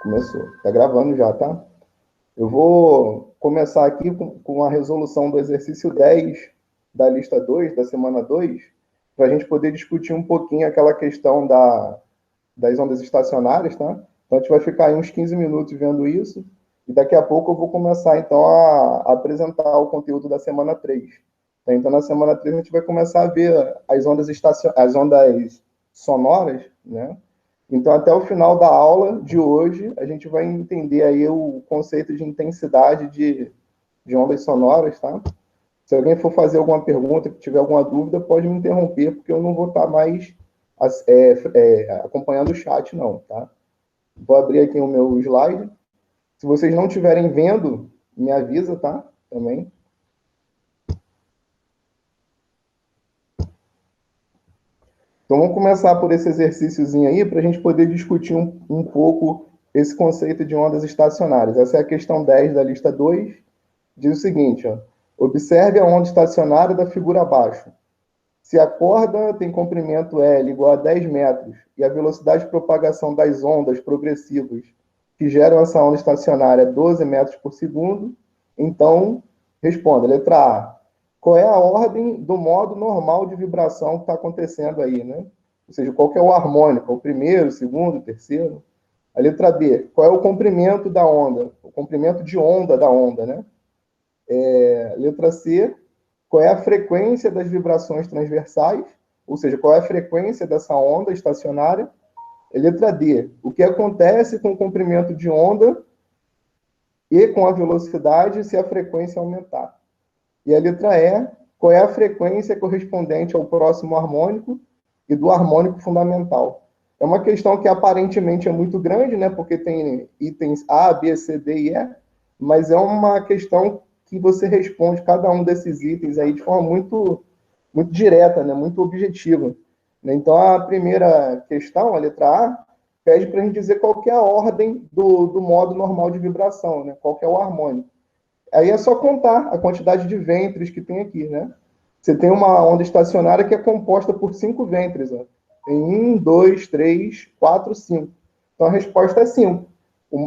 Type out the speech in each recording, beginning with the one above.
Começou. Está gravando já, tá? Eu vou começar aqui com a resolução do exercício 10 da lista 2, da semana 2, para a gente poder discutir um pouquinho aquela questão das ondas estacionárias, tá? Então, a gente vai ficar aí uns 15 minutos vendo isso, e daqui a pouco eu vou começar, então, a apresentar o conteúdo da semana 3. Então, na semana 3, a gente vai começar a ver as ondas sonoras, né? Então, até o final da aula de hoje, a gente vai entender aí o conceito de intensidade de ondas sonoras, tá? Se alguém for fazer alguma pergunta, que tiver alguma dúvida, pode me interromper, porque eu não vou estar mais acompanhando o chat, não, tá? Vou abrir aqui o meu slide. Se vocês não estiverem vendo, me avisa, tá? Também. Então, vamos começar por esse exercíciozinho aí, para a gente poder discutir um pouco esse conceito de ondas estacionárias. Essa é a questão 10 da lista 2. Diz o seguinte, ó, observe a onda estacionária da figura abaixo. Se a corda tem comprimento L igual a 10 metros e a velocidade de propagação das ondas progressivas que geram essa onda estacionária é 12 metros por segundo, então, responda, letra A. Qual é a ordem do modo normal de vibração que está acontecendo aí, né? Ou seja, qual que é o harmônico? O primeiro, o segundo, o terceiro? A letra B. Qual é o comprimento da onda? O comprimento de onda da onda, né? Letra C. Qual é a frequência das vibrações transversais? Ou seja, qual é a frequência dessa onda estacionária? Letra D. O que acontece com o comprimento de onda e com a velocidade se a frequência aumentar? E a letra E, qual é a frequência correspondente ao próximo harmônico e do harmônico fundamental? É uma questão que aparentemente é muito grande, né? Porque tem itens A, B, C, D e E, mas é uma questão que você responde cada um desses itens aí de forma muito, muito direta, né? Muito objetiva. Então, a primeira questão, a letra A, pede para a gente dizer qual que é a ordem do modo normal de vibração, né? Qual que é o harmônico. Aí é só contar a quantidade de ventres que tem aqui, né? Você tem uma onda estacionária que é composta por 5 ventres. Ó. Tem 1, 2, 3, 4, 5. Então a resposta é 5.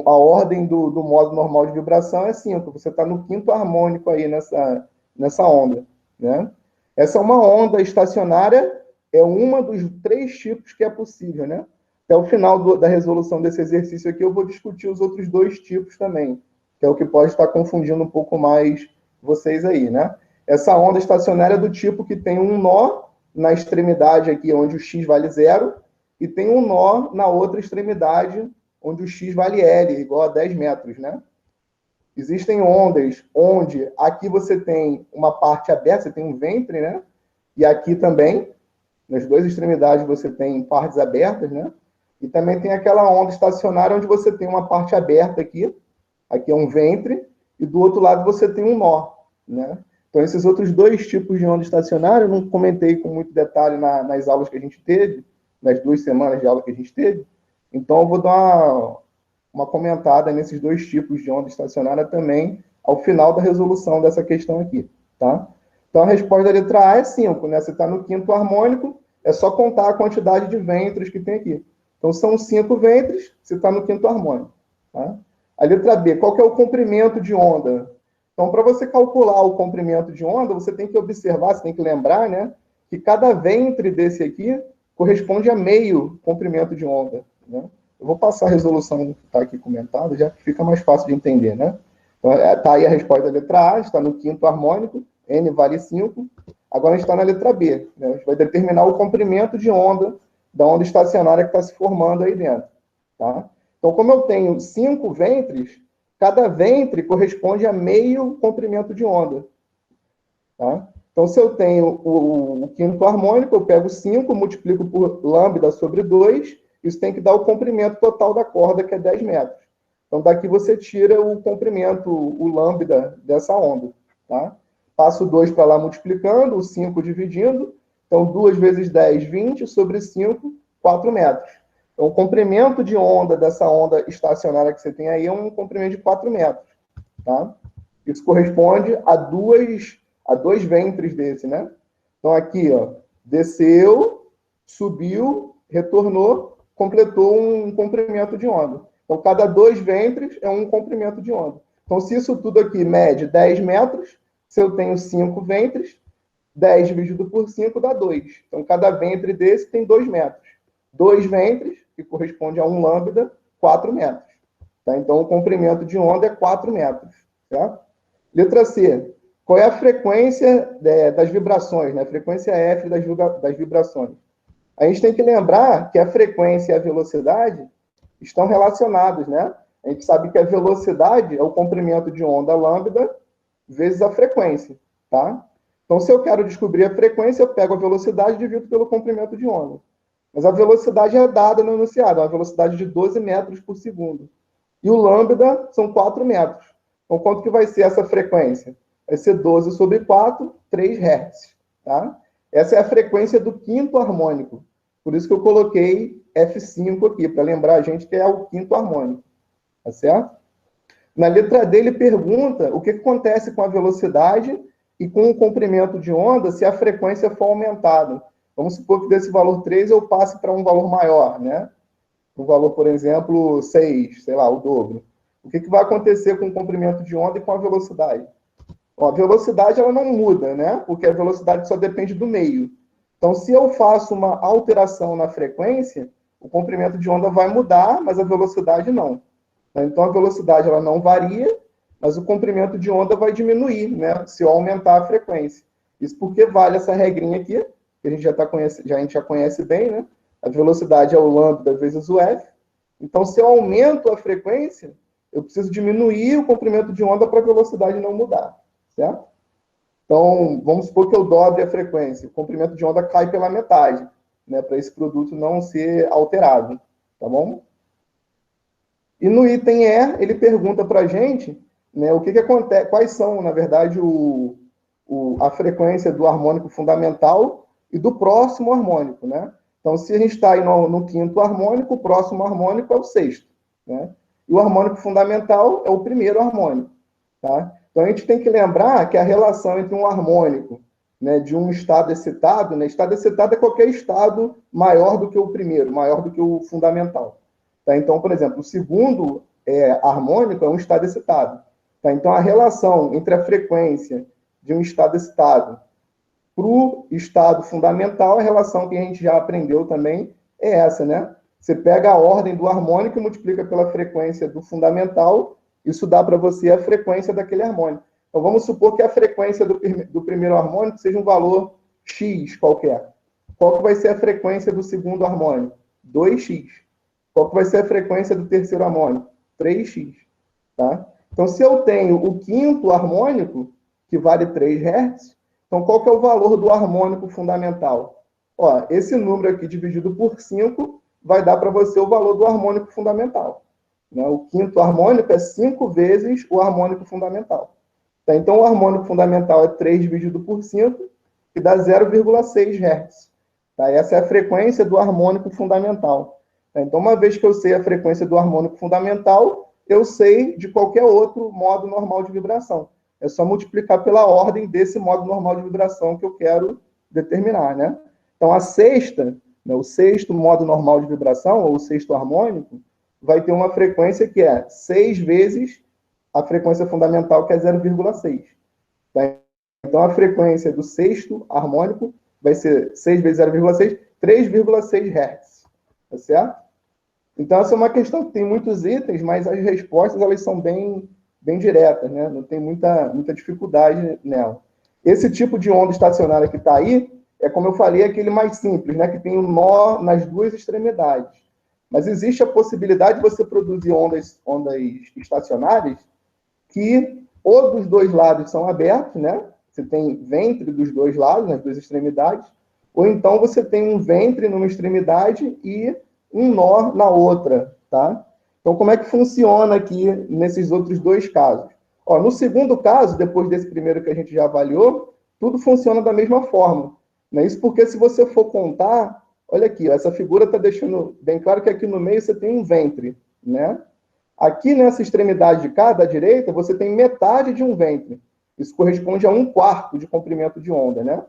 A ordem do modo normal de vibração é 5. Você está no quinto harmônico aí nessa onda. Né? Essa é uma onda estacionária, é uma dos 3 tipos que é possível. Né? Até o final da resolução desse exercício aqui, eu vou discutir os outros 2 tipos também, que é o que pode estar confundindo um pouco mais vocês aí, né? Essa onda estacionária é do tipo que tem um nó na extremidade aqui, onde o x vale 0, e tem um nó na outra extremidade, onde o x vale L, igual a 10 metros, né? Existem ondas onde aqui você tem uma parte aberta, você tem um ventre, né? E aqui também, nas 2 extremidades, você tem partes abertas, né? E também tem aquela onda estacionária onde você tem uma parte aberta aqui é um ventre, e do outro lado você tem um nó, né? Então, esses outros 2 tipos de onda estacionária, eu não comentei com muito detalhe nas aulas que a gente teve, nas 2 semanas de aula que a gente teve, então eu vou dar uma comentada nesses 2 tipos de onda estacionária também, ao final da resolução dessa questão aqui, tá? Então, a resposta da letra A é 5, né? Você está no quinto harmônico, é só contar a quantidade de ventres que tem aqui. Então, são 5 ventres, você está no quinto harmônico, tá? A letra B, qual que é o comprimento de onda? Então, para você calcular o comprimento de onda, você tem que observar, você tem que lembrar, né, que cada ventre desse aqui corresponde a meio comprimento de onda, né? Eu vou passar a resolução que está aqui comentada, já fica mais fácil de entender, né? Então, está aí a resposta da letra A, está no quinto harmônico, N vale 5. Agora a gente está na letra B, né? A gente vai determinar o comprimento de onda da onda estacionária que está se formando aí dentro, tá? Então, como eu tenho 5 ventres, cada ventre corresponde a meio comprimento de onda. Tá? Então, se eu tenho o quinto harmônico, eu pego 5, multiplico por lambda sobre 2, isso tem que dar o comprimento total da corda, que é 10 metros. Então, daqui você tira o comprimento, o lambda dessa onda. Tá? Passo 2 para lá multiplicando, o 5 dividindo. Então, 2 vezes 10, 20, sobre 5, 4 metros. Então, o comprimento de onda dessa onda estacionária que você tem aí é um comprimento de 4 metros. Tá? Isso corresponde a 2 ventres desse, né? Então, aqui, ó, desceu, subiu, retornou, completou um comprimento de onda. Então, cada 2 ventres é um comprimento de onda. Então, se isso tudo aqui mede 10 metros, se eu tenho 5 ventres, 10 dividido por 5 dá 2. Então, cada ventre desse tem 2 metros. 2 ventres, que corresponde a 1 lambda, 4 metros. Tá? Então, o comprimento de onda é 4 metros. Tá? Letra C. Qual é a frequência das vibrações, né? A frequência F das vibrações? A gente tem que lembrar que a frequência e a velocidade estão relacionados, né? A gente sabe que a velocidade é o comprimento de onda lambda vezes a frequência, tá? Então, se eu quero descobrir a frequência, eu pego a velocidade e divido pelo comprimento de onda. Mas a velocidade é dada no enunciado, é uma velocidade de 12 metros por segundo. E o lambda são 4 metros. Então, quanto que vai ser essa frequência? Vai ser 12 sobre 4, 3 Hz. Tá? Essa é a frequência do quinto harmônico. Por isso que eu coloquei F5 aqui, para lembrar a gente que é o quinto harmônico. Tá certo? Na letra D, ele pergunta o que acontece com a velocidade e com o comprimento de onda se a frequência for aumentada. Vamos supor que desse valor 3 eu passe para um valor maior, né? Um valor, por exemplo, 6, sei lá, o dobro. O que vai acontecer com o comprimento de onda e com a velocidade? Bom, a velocidade ela não muda, né? Porque a velocidade só depende do meio. Então, se eu faço uma alteração na frequência, o comprimento de onda vai mudar, mas a velocidade não. Então, a velocidade ela não varia, mas o comprimento de onda vai diminuir, né? Se eu aumentar a frequência. Isso porque vale essa regrinha aqui, que a gente já conhece bem, né? A velocidade é o lambda vezes o f. Então, se eu aumento a frequência, eu preciso diminuir o comprimento de onda para a velocidade não mudar, certo? Então, vamos supor que eu dobre a frequência. O comprimento de onda cai pela metade, né? Para esse produto não ser alterado, tá bom? E no item E, ele pergunta para a gente, né, o que acontece, quais são, na verdade, a frequência do harmônico fundamental e do próximo harmônico, né? Então, se a gente está aí no quinto harmônico, o próximo harmônico é o sexto, né? E o harmônico fundamental é o primeiro harmônico, tá? Então, a gente tem que lembrar que a relação entre um harmônico, né, de um estado excitado, né? Estado excitado é qualquer estado maior do que o primeiro, maior do que o fundamental. Tá? Então, por exemplo, o segundo harmônico é um estado excitado. Tá? Então, a relação entre a frequência de um estado excitado para o estado fundamental, a relação que a gente já aprendeu também é essa, né? Você pega a ordem do harmônico e multiplica pela frequência do fundamental, isso dá para você a frequência daquele harmônico. Então, vamos supor que a frequência do primeiro harmônico seja um valor x qualquer. Qual que vai ser a frequência do segundo harmônico? 2x. Qual que vai ser a frequência do terceiro harmônico? 3x. Tá? Então, se eu tenho o quinto harmônico, que vale 3 Hz, então qual que é o valor do harmônico fundamental? Ó, esse número aqui dividido por 5 vai dar para você o valor do harmônico fundamental. Né? O quinto harmônico é 5 vezes o harmônico fundamental. Tá? Então, o harmônico fundamental é 3 dividido por 5, que dá 0,6 Hz. Tá? Essa é a frequência do harmônico fundamental. Então, uma vez que eu sei a frequência do harmônico fundamental, eu sei de qualquer outro modo normal de vibração. É só multiplicar pela ordem desse modo normal de vibração que eu quero determinar, né? Então, a sexta, né, o sexto modo normal de vibração, ou o sexto harmônico, vai ter uma frequência que é 6 vezes a frequência fundamental, que é 0,6. Tá? Então, a frequência do sexto harmônico vai ser 6 vezes 0,6, 3,6 Hz. Tá certo? Então, essa é uma questão que tem muitos itens, mas as respostas elas são bem diretas, né? Não tem muita dificuldade nela. Esse tipo de onda estacionária que está aí, é como eu falei, aquele mais simples, né? Que tem um nó nas duas extremidades. Mas existe a possibilidade de você produzir ondas estacionárias que ou dos dois lados são abertos, né? Você tem ventre dos dois lados, nas duas extremidades, ou então você tem um ventre numa extremidade e um nó na outra, tá? Então, como é que funciona aqui nesses outros dois casos? Ó, no segundo caso, depois desse primeiro que a gente já avaliou, tudo funciona da mesma forma. Né? Isso porque se você for contar, olha aqui, ó, essa figura está deixando bem claro que aqui no meio você tem um ventre, né? Aqui nessa extremidade de cá, da direita, você tem metade de um ventre. Isso corresponde a 1/4 de comprimento de onda, né?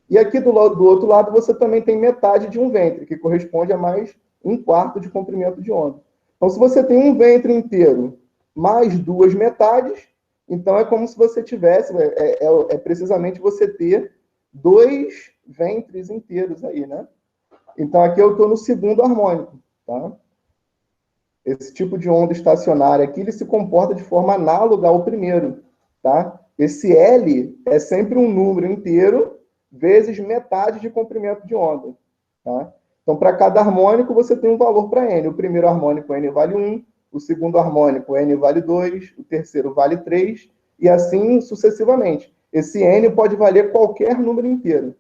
E aqui do outro lado você também tem metade de um ventre, que corresponde a mais 1/4 de comprimento de onda. Então, se você tem um ventre inteiro mais duas metades, então é como se você tivesse, é precisamente você ter dois ventres inteiros aí, né? Então, aqui eu estou no segundo harmônico, tá? Esse tipo de onda estacionária aqui, ele se comporta de forma análoga ao primeiro, tá? Esse L é sempre um número inteiro vezes metade de comprimento de onda, tá? Então, para cada harmônico, você tem um valor para N. O primeiro harmônico, N vale 1, o segundo harmônico, N vale 2, o terceiro vale 3, e assim sucessivamente. Esse N pode valer qualquer número inteiro,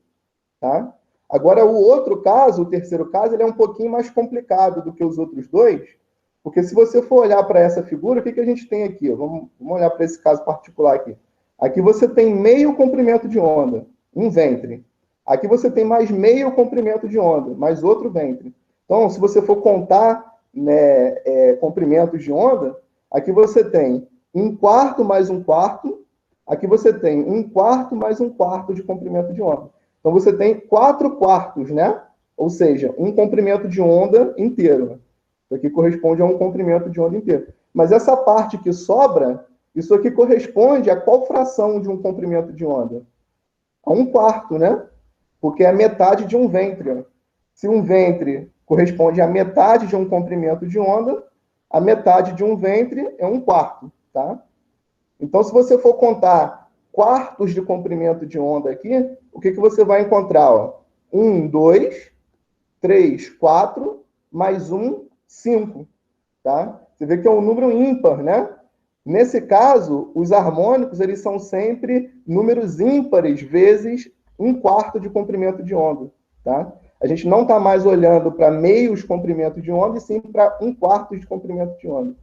tá? Agora, o outro caso, o terceiro caso, ele é um pouquinho mais complicado do que os outros dois, porque se você for olhar para essa figura, o que a gente tem aqui? Vamos olhar para esse caso particular aqui. Aqui você tem meio comprimento de onda, um ventre. Aqui você tem mais meio comprimento de onda, mais outro ventre. Então, se você for contar, né, comprimentos de onda, aqui você tem um quarto mais um quarto, aqui você tem um quarto mais um quarto de comprimento de onda. Então, você tem 4 quartos, né? Ou seja, um comprimento de onda inteiro. Isso aqui corresponde a um comprimento de onda inteiro. Mas essa parte que sobra, isso aqui corresponde a qual fração de um comprimento de onda? A um quarto, né? Porque é a metade de um ventre. Se um ventre corresponde à metade de um comprimento de onda, a metade de um ventre é um quarto, tá? Então, se você for contar quartos de comprimento de onda aqui, o que você vai encontrar? Ó? 1, 2, 3, 4, mais 1, 5. Tá? Você vê que é um número ímpar, né? Nesse caso, os harmônicos eles são sempre números ímpares vezes um quarto de comprimento de onda. Tá? A gente não está mais olhando para meios comprimentos de onda, e sim para um quarto de comprimento de onda.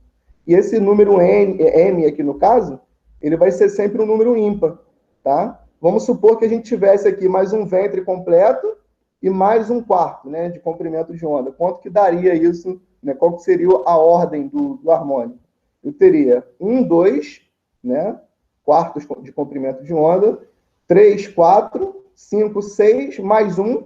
E esse número M aqui no caso, ele vai ser sempre um número ímpar. Tá? Vamos supor que a gente tivesse aqui mais um ventre completo e mais um quarto, né, de comprimento de onda. Quanto que daria isso, né? Qual que seria a ordem do harmônico? Eu teria 1, 2, né, quartos de comprimento de onda, 3, 4, 5, 6, mais um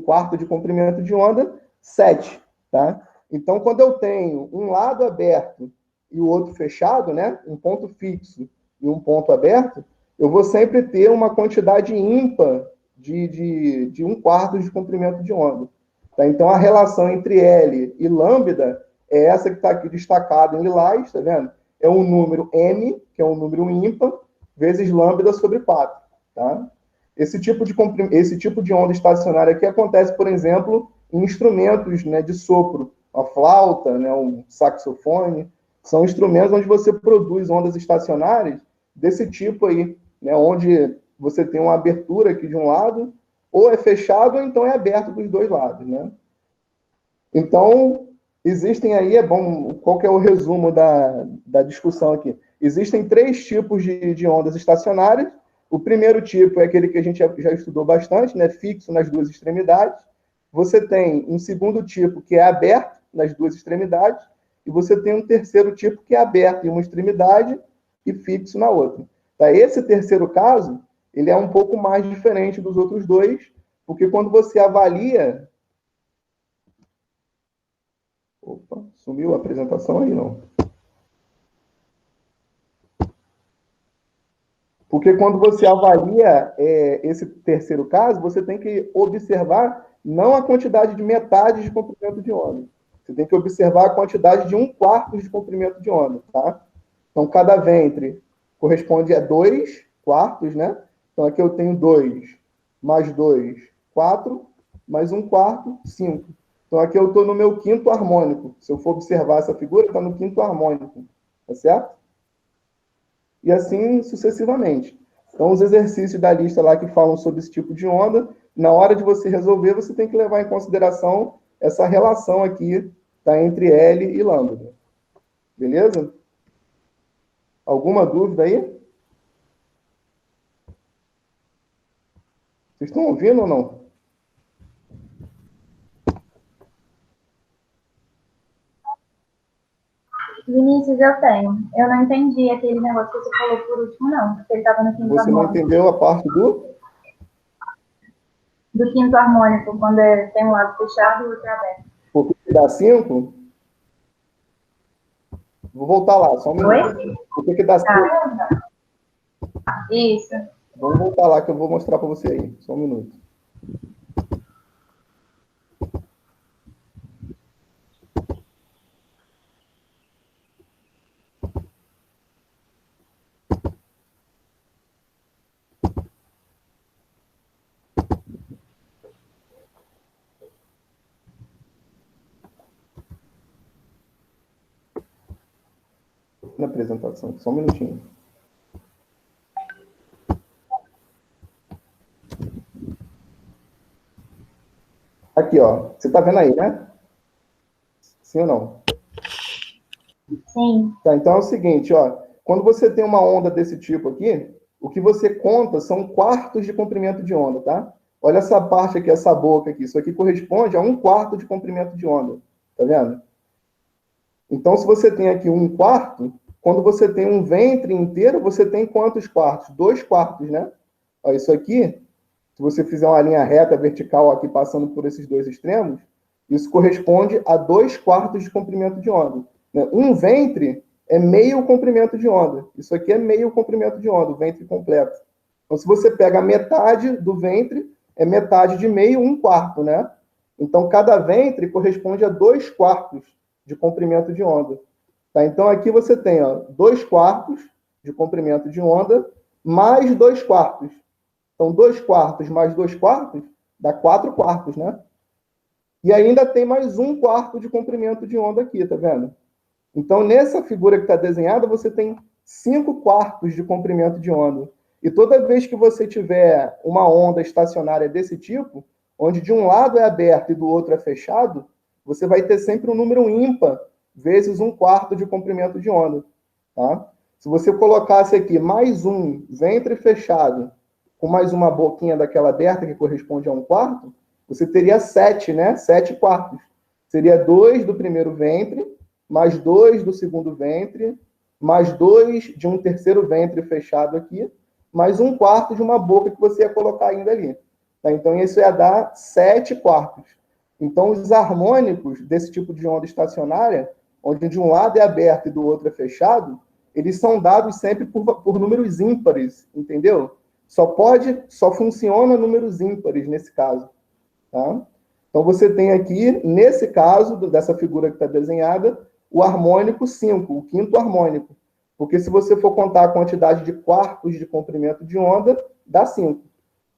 quarto de comprimento de onda, 7, tá? Então, quando eu tenho um lado aberto e o outro fechado, né, um ponto fixo e um ponto aberto, eu vou sempre ter uma quantidade ímpar de um quarto de comprimento de onda. Tá? Então, a relação entre L e lambda é essa que está aqui destacada em lilás, tá vendo? É um número M, que é um número ímpar, vezes lambda sobre 4. Tá? Esse tipo de onda estacionária aqui acontece, por exemplo, em instrumentos, né, de sopro. A flauta, né, um saxofone, são instrumentos onde você produz ondas estacionárias desse tipo aí, né, onde você tem uma abertura aqui de um lado, ou é fechado, ou então é aberto dos dois lados, né? Então, existem aí, é bom, qual que é o resumo da discussão aqui? Existem 3 tipos de ondas estacionárias. O primeiro tipo é aquele que a gente já estudou bastante, né? Fixo nas duas extremidades. Você tem um segundo tipo que é aberto nas duas extremidades, e você tem um terceiro tipo que é aberto em uma extremidade e fixo na outra. Tá? Esse terceiro caso, ele é um pouco mais diferente dos outros dois, porque quando você avalia... Opa, sumiu a apresentação aí, não. Porque quando você avalia esse terceiro caso, você tem que observar não a quantidade de metade de comprimento de onda. Você tem que observar a quantidade de um quarto de comprimento de onda, tá? Então, cada ventre corresponde a 2 quartos, né? Então, aqui eu tenho 2 mais 2, 4, mais um quarto, 5. Então, aqui eu estou no meu quinto harmônico. Se eu for observar essa figura, está no quinto harmônico, tá certo? E assim sucessivamente. Então, os exercícios da lista lá que falam sobre esse tipo de onda, na hora de você resolver, você tem que levar em consideração essa relação aqui, tá, entre L e lambda. Beleza? Alguma dúvida aí? Vocês estão ouvindo ou não? Vinícius, eu tenho. Eu não entendi aquele negócio que você falou por último, não. Porque ele estava no quinto Você não harmônico. entendeu a parte Do quinto harmônico, quando tem um lado fechado e o outro aberto. porque dá 5? Vou voltar lá, só um minuto. Oi? Por que que dá certo? Isso. Vamos voltar lá que eu vou mostrar para você aí. Só um minuto. Na apresentação, só um minutinho. Aqui, ó. Você tá vendo aí, né? Sim ou não? Sim. Tá, então é o seguinte, ó. Quando você tem uma onda desse tipo aqui, o que você conta são quartos de comprimento de onda, tá? Olha essa parte aqui, essa boca aqui. Isso aqui corresponde a 1/4 de comprimento de onda. Tá vendo? Então, se você tem aqui 1/4, quando você tem um ventre inteiro, você tem quantos quartos? 2/4, né? Ó, isso aqui, se você fizer uma linha reta vertical aqui passando por esses dois extremos, isso corresponde a 2/4 de comprimento de onda. Né? Um ventre é meio comprimento de onda. Isso aqui é meio comprimento de onda, o ventre completo. Então, se você pega a metade do ventre, é metade de meio, 1/4, né? Então, cada ventre corresponde a 2/4 de comprimento de onda. Tá? Então, aqui você tem 2/4 de comprimento de onda mais 2/4. Então, 2/4 mais 2/4 dá 4/4, né? E ainda tem mais 1/4 de comprimento de onda aqui, tá vendo? Então, nessa figura que está desenhada, você tem 5/4 de comprimento de onda. E toda vez que você tiver uma onda estacionária desse tipo, onde de um lado é aberto e do outro é fechado, você vai ter sempre um número ímpar vezes 1/4 de comprimento de onda. Tá? Se você colocasse aqui mais um ventre fechado com mais uma boquinha daquela aberta, que corresponde a 1/4, você teria 7, né? 7/4. Seria 2 do primeiro ventre, mais 2 do segundo ventre, mais 2 de um terceiro ventre fechado aqui, mais 1/4 de uma boca que você ia colocar ainda ali. Tá? Então, isso ia dar 7/4. Então, os harmônicos desse tipo de onda estacionária, onde de um lado é aberto e do outro é fechado, eles são dados sempre por números ímpares, entendeu? Só funciona números ímpares nesse caso. Tá? Então, você tem aqui, nesse caso, dessa figura que está desenhada, o harmônico 5, o quinto harmônico. Porque se você for contar a quantidade de quartos de comprimento de onda, dá 5.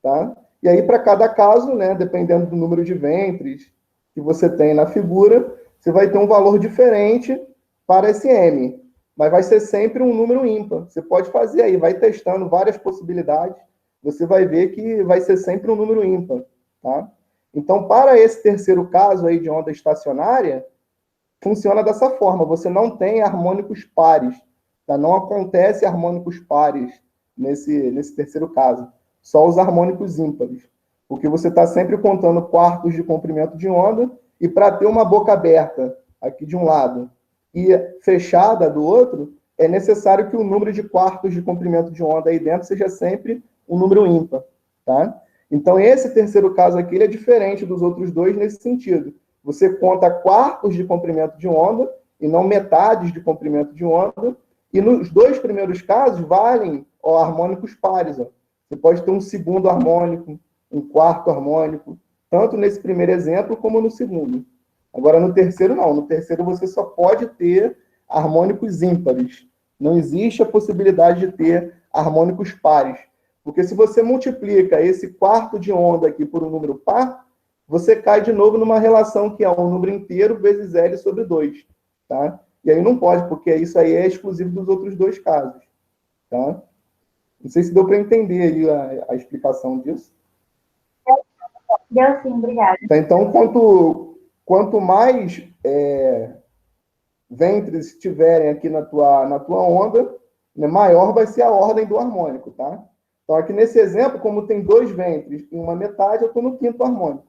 Tá? E aí, para cada caso, né, dependendo do número de ventres que você tem na figura, você vai ter um valor diferente para esse M. Mas vai ser sempre um número ímpar. Você pode fazer aí, vai testando várias possibilidades, você vai ver que vai ser sempre um número ímpar. Tá? Então, para esse terceiro caso aí de onda estacionária, funciona dessa forma. Você não tem harmônicos pares. Tá? Não acontece harmônicos pares nesse terceiro caso. Só os harmônicos ímpares. Porque você está sempre contando quartos de comprimento de onda, e para ter uma boca aberta aqui de um lado e fechada do outro, é necessário que o número de quartos de comprimento de onda aí dentro seja sempre um número ímpar. Tá? Então, esse terceiro caso aqui ele é diferente dos outros dois nesse sentido. Você conta quartos de comprimento de onda e não metades de comprimento de onda. E nos dois primeiros casos valem harmônicos pares. Você pode ter um segundo harmônico, um quarto harmônico, tanto nesse primeiro exemplo como no segundo. Agora, no terceiro, não. No terceiro, você só pode ter harmônicos ímpares. Não existe a possibilidade de ter harmônicos pares. Porque se você multiplica esse quarto de onda aqui por um número par, você cai de novo numa relação que é um número inteiro vezes L sobre 2. Tá? E aí não pode, porque isso aí é exclusivo dos outros dois casos. Tá? Não sei se deu para entender aí a explicação disso. Deu sim, obrigada. Tá? Então, quanto mais ventres tiverem aqui na tua onda, né, maior vai ser a ordem do harmônico. Tá? Então, aqui nesse exemplo, como tem 2 ventres e uma metade, eu estou no quinto harmônico.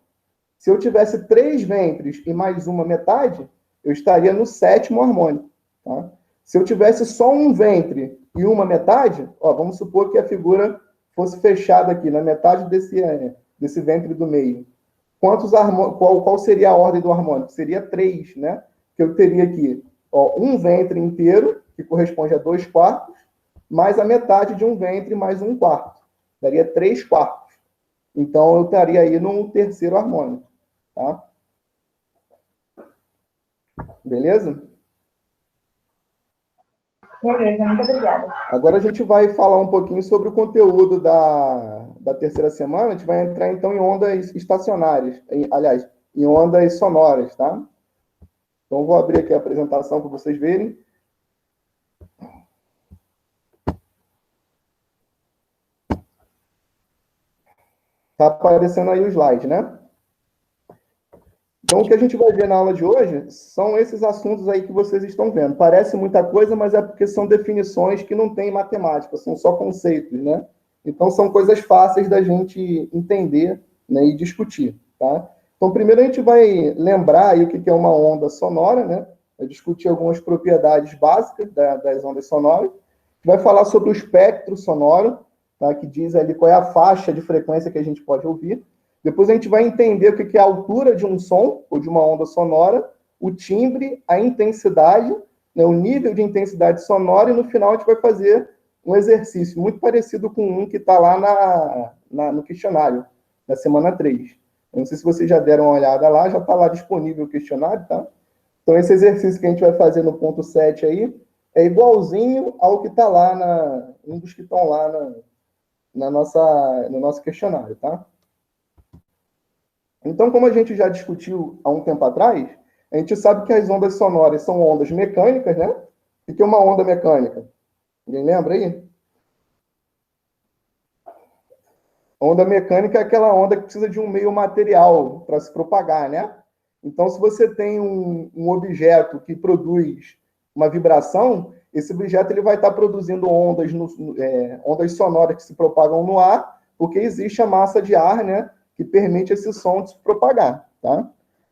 Se eu tivesse 3 ventres e mais uma metade, eu estaria no 7º harmônico. Tá? Se eu tivesse só um ventre e uma metade, vamos supor que a figura fosse fechada aqui, na metade desse ventre do meio. Qual seria a ordem do harmônico? Seria 3, né? Que eu teria aqui Ó, um ventre inteiro, que corresponde a 2/4, mais a metade de um ventre mais 1/4. Daria 3/4. Então, eu estaria aí no terceiro harmônico. Tá? Beleza? Beleza, muito obrigada. Agora a gente vai falar um pouquinho sobre o conteúdo da terceira semana. A gente vai entrar, então, em ondas estacionárias. Aliás, em ondas sonoras, tá? Então, vou abrir aqui a apresentação para vocês verem. Está aparecendo aí o slide, né? Então, o que a gente vai ver na aula de hoje são esses assuntos aí que vocês estão vendo. Parece muita coisa, mas é porque são definições que não tem matemática, são só conceitos, né? Então, são coisas fáceis da gente entender, né, e discutir, tá? Então, primeiro a gente vai lembrar aí o que é uma onda sonora, né? Vai discutir algumas propriedades básicas das ondas sonoras. Vai falar sobre o espectro sonoro, tá? Que diz ali qual é a faixa de frequência que a gente pode ouvir. Depois a gente vai entender o que é a altura de um som, ou de uma onda sonora, o timbre, a intensidade, né, o nível de intensidade sonora, e no final a gente vai fazer um exercício muito parecido com um que está lá no questionário, na semana 3. Eu não sei se vocês já deram uma olhada lá, já está lá disponível o questionário, tá? Então esse exercício que a gente vai fazer no ponto 7 aí, é igualzinho ao que está lá, um dos que estão lá no nosso questionário, tá? Então, como a gente já discutiu há um tempo atrás, a gente sabe que as ondas sonoras são ondas mecânicas, né? O que é uma onda mecânica? Alguém lembra aí? Onda mecânica é aquela onda que precisa de um meio material para se propagar, né? Então, se você tem um objeto que produz uma vibração, esse objeto ele vai estar produzindo ondas sonoras que se propagam no ar, porque existe a massa de ar, né, que permite esse som de se propagar, tá?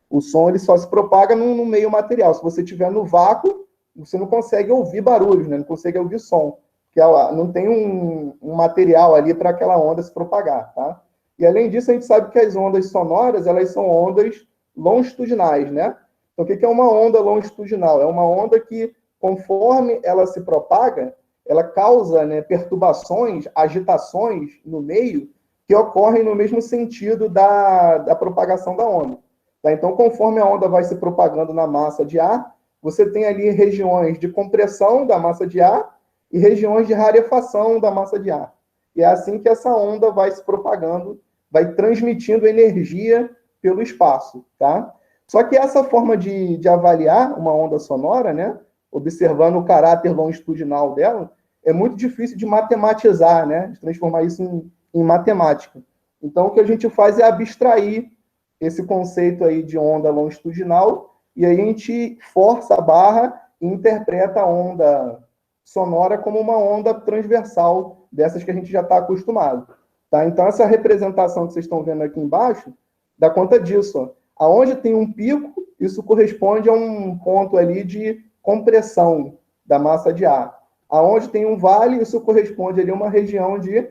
O som ele só se propaga no meio material. Se você estiver no vácuo, você não consegue ouvir barulhos, né? Não consegue ouvir som, porque não tem um material ali para aquela onda se propagar, tá? E além disso, a gente sabe que as ondas sonoras, elas são ondas longitudinais, né? Então, o que é uma onda longitudinal? É uma onda que, conforme ela se propaga, ela causa, né, perturbações, agitações no meio que ocorrem no mesmo sentido da propagação da onda. Tá? Então, conforme a onda vai se propagando na massa de ar, você tem ali regiões de compressão da massa de ar e regiões de rarefação da massa de ar. E é assim que essa onda vai se propagando, vai transmitindo energia pelo espaço, tá? Só que essa forma de avaliar uma onda sonora, né, observando o caráter longitudinal dela, é muito difícil de matematizar, né, de transformar isso em matemática. Então, o que a gente faz é abstrair esse conceito aí de onda longitudinal, e aí a gente força a barra e interpreta a onda sonora como uma onda transversal, dessas que a gente já está acostumado. Tá? Então, essa representação que vocês estão vendo aqui embaixo, dá conta disso. Ó. Aonde tem um pico, isso corresponde a um ponto ali de compressão da massa de ar. Aonde tem um vale, isso corresponde ali a uma região de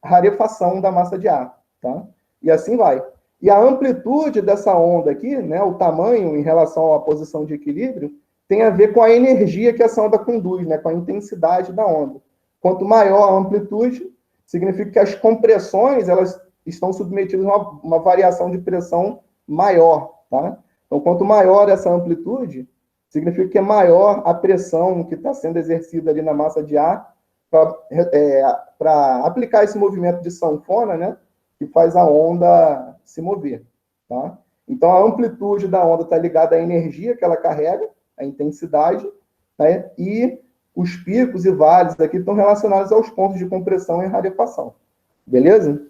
rarefação da massa de ar. Tá? E assim vai. E a amplitude dessa onda aqui, né, o tamanho em relação à posição de equilíbrio, tem a ver com a energia que essa onda conduz, né, com a intensidade da onda. Quanto maior a amplitude, significa que as compressões elas estão submetidas a uma variação de pressão maior. Tá? Então, quanto maior essa amplitude, significa que é maior a pressão que está sendo exercida ali na massa de ar para aplicar esse movimento de sanfona, né, que faz a onda se mover. Tá? Então, a amplitude da onda está ligada à energia que ela carrega, a intensidade, né, e os picos e vales aqui estão relacionados aos pontos de compressão e rarefação. Beleza?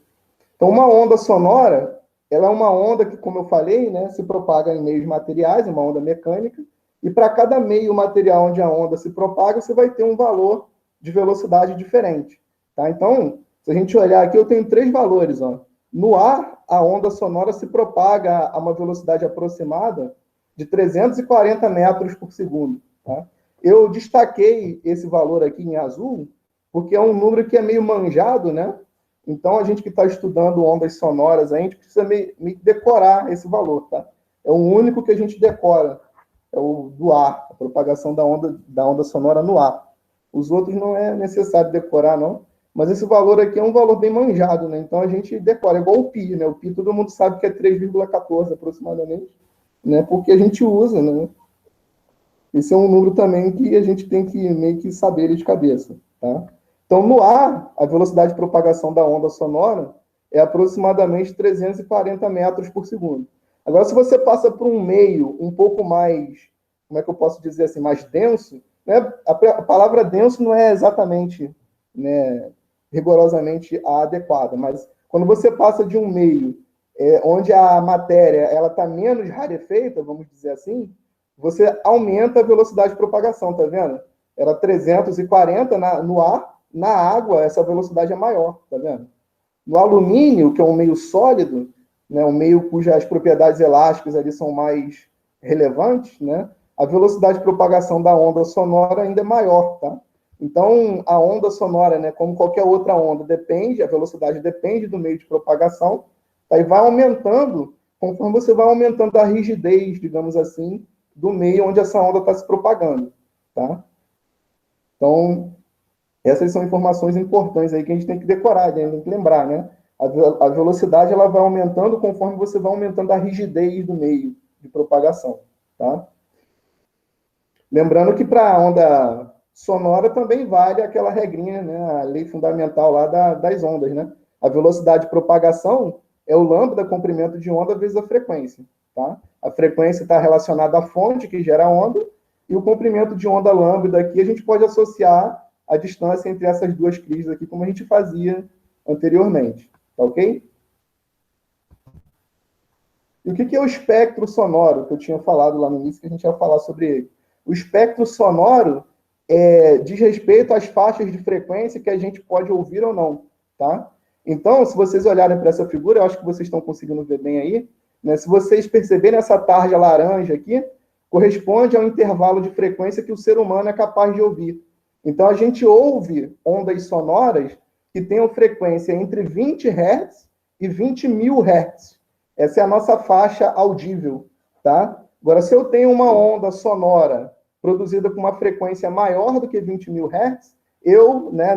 Então, uma onda sonora, ela é uma onda que, como eu falei, né, se propaga em meios materiais, uma onda mecânica, e para cada meio material onde a onda se propaga, você vai ter um valor de velocidade diferente. Tá? Então, se a gente olhar aqui, eu tenho 3 valores. Ó. No ar, a onda sonora se propaga a uma velocidade aproximada de 340 metros por segundo. Tá? Eu destaquei esse valor aqui em azul, porque é um número que é meio manjado, né? Então, a gente que está estudando ondas sonoras, a gente precisa meio decorar esse valor, tá? É o único que a gente decora é o do ar, a propagação da onda sonora no ar. Os outros não é necessário decorar, não. Mas esse valor aqui é um valor bem manjado, né? Então a gente decora, igual o pi, né? O pi todo mundo sabe que é 3,14 aproximadamente, né? Porque a gente usa, né? Esse é um número também que a gente tem que meio que saber ele de cabeça, tá? Então, no ar, a velocidade de propagação da onda sonora é aproximadamente 340 metros por segundo. Agora, se você passa por um meio um pouco mais, como é que eu posso dizer assim, mais denso, né? A palavra denso não é exatamente, né, rigorosamente a adequada, mas quando você passa de um meio onde a matéria ela está menos rarefeita, vamos dizer assim, você aumenta a velocidade de propagação, tá vendo? Era 340 no ar, na água essa velocidade é maior, tá vendo? No alumínio, que é um meio sólido, né, um meio cujas propriedades elásticas ali são mais relevantes, né, a velocidade de propagação da onda sonora ainda é maior, tá? Então, a onda sonora, né, como qualquer outra onda, a velocidade depende do meio de propagação, tá? E vai aumentando, conforme você vai aumentando a rigidez, digamos assim, do meio onde essa onda está se propagando, tá? Então, essas são informações importantes aí que a gente tem que decorar, né? Tem que lembrar, né? A velocidade ela vai aumentando conforme você vai aumentando a rigidez do meio de propagação, tá? Lembrando que para a onda sonora também vale aquela regrinha, né? A lei fundamental lá das ondas, né? A velocidade de propagação é o lambda, comprimento de onda, vezes a frequência, tá? A frequência está relacionada à fonte que gera a onda, e o comprimento de onda lambda aqui a gente pode associar a distância entre essas duas crises aqui, como a gente fazia anteriormente, tá ok? E o que é o espectro sonoro, que eu tinha falado lá no início, que a gente ia falar sobre ele? O espectro sonoro diz respeito às faixas de frequência que a gente pode ouvir ou não, tá? Então, se vocês olharem para essa figura, eu acho que vocês estão conseguindo ver bem aí, né? Se vocês perceberem essa tarja laranja aqui, corresponde ao intervalo de frequência que o ser humano é capaz de ouvir. Então, a gente ouve ondas sonoras que tenham frequência entre 20 Hz e 20 mil Hz. Essa é a nossa faixa audível, tá? Agora, se eu tenho uma onda sonora produzida com uma frequência maior do que 20 mil Hz,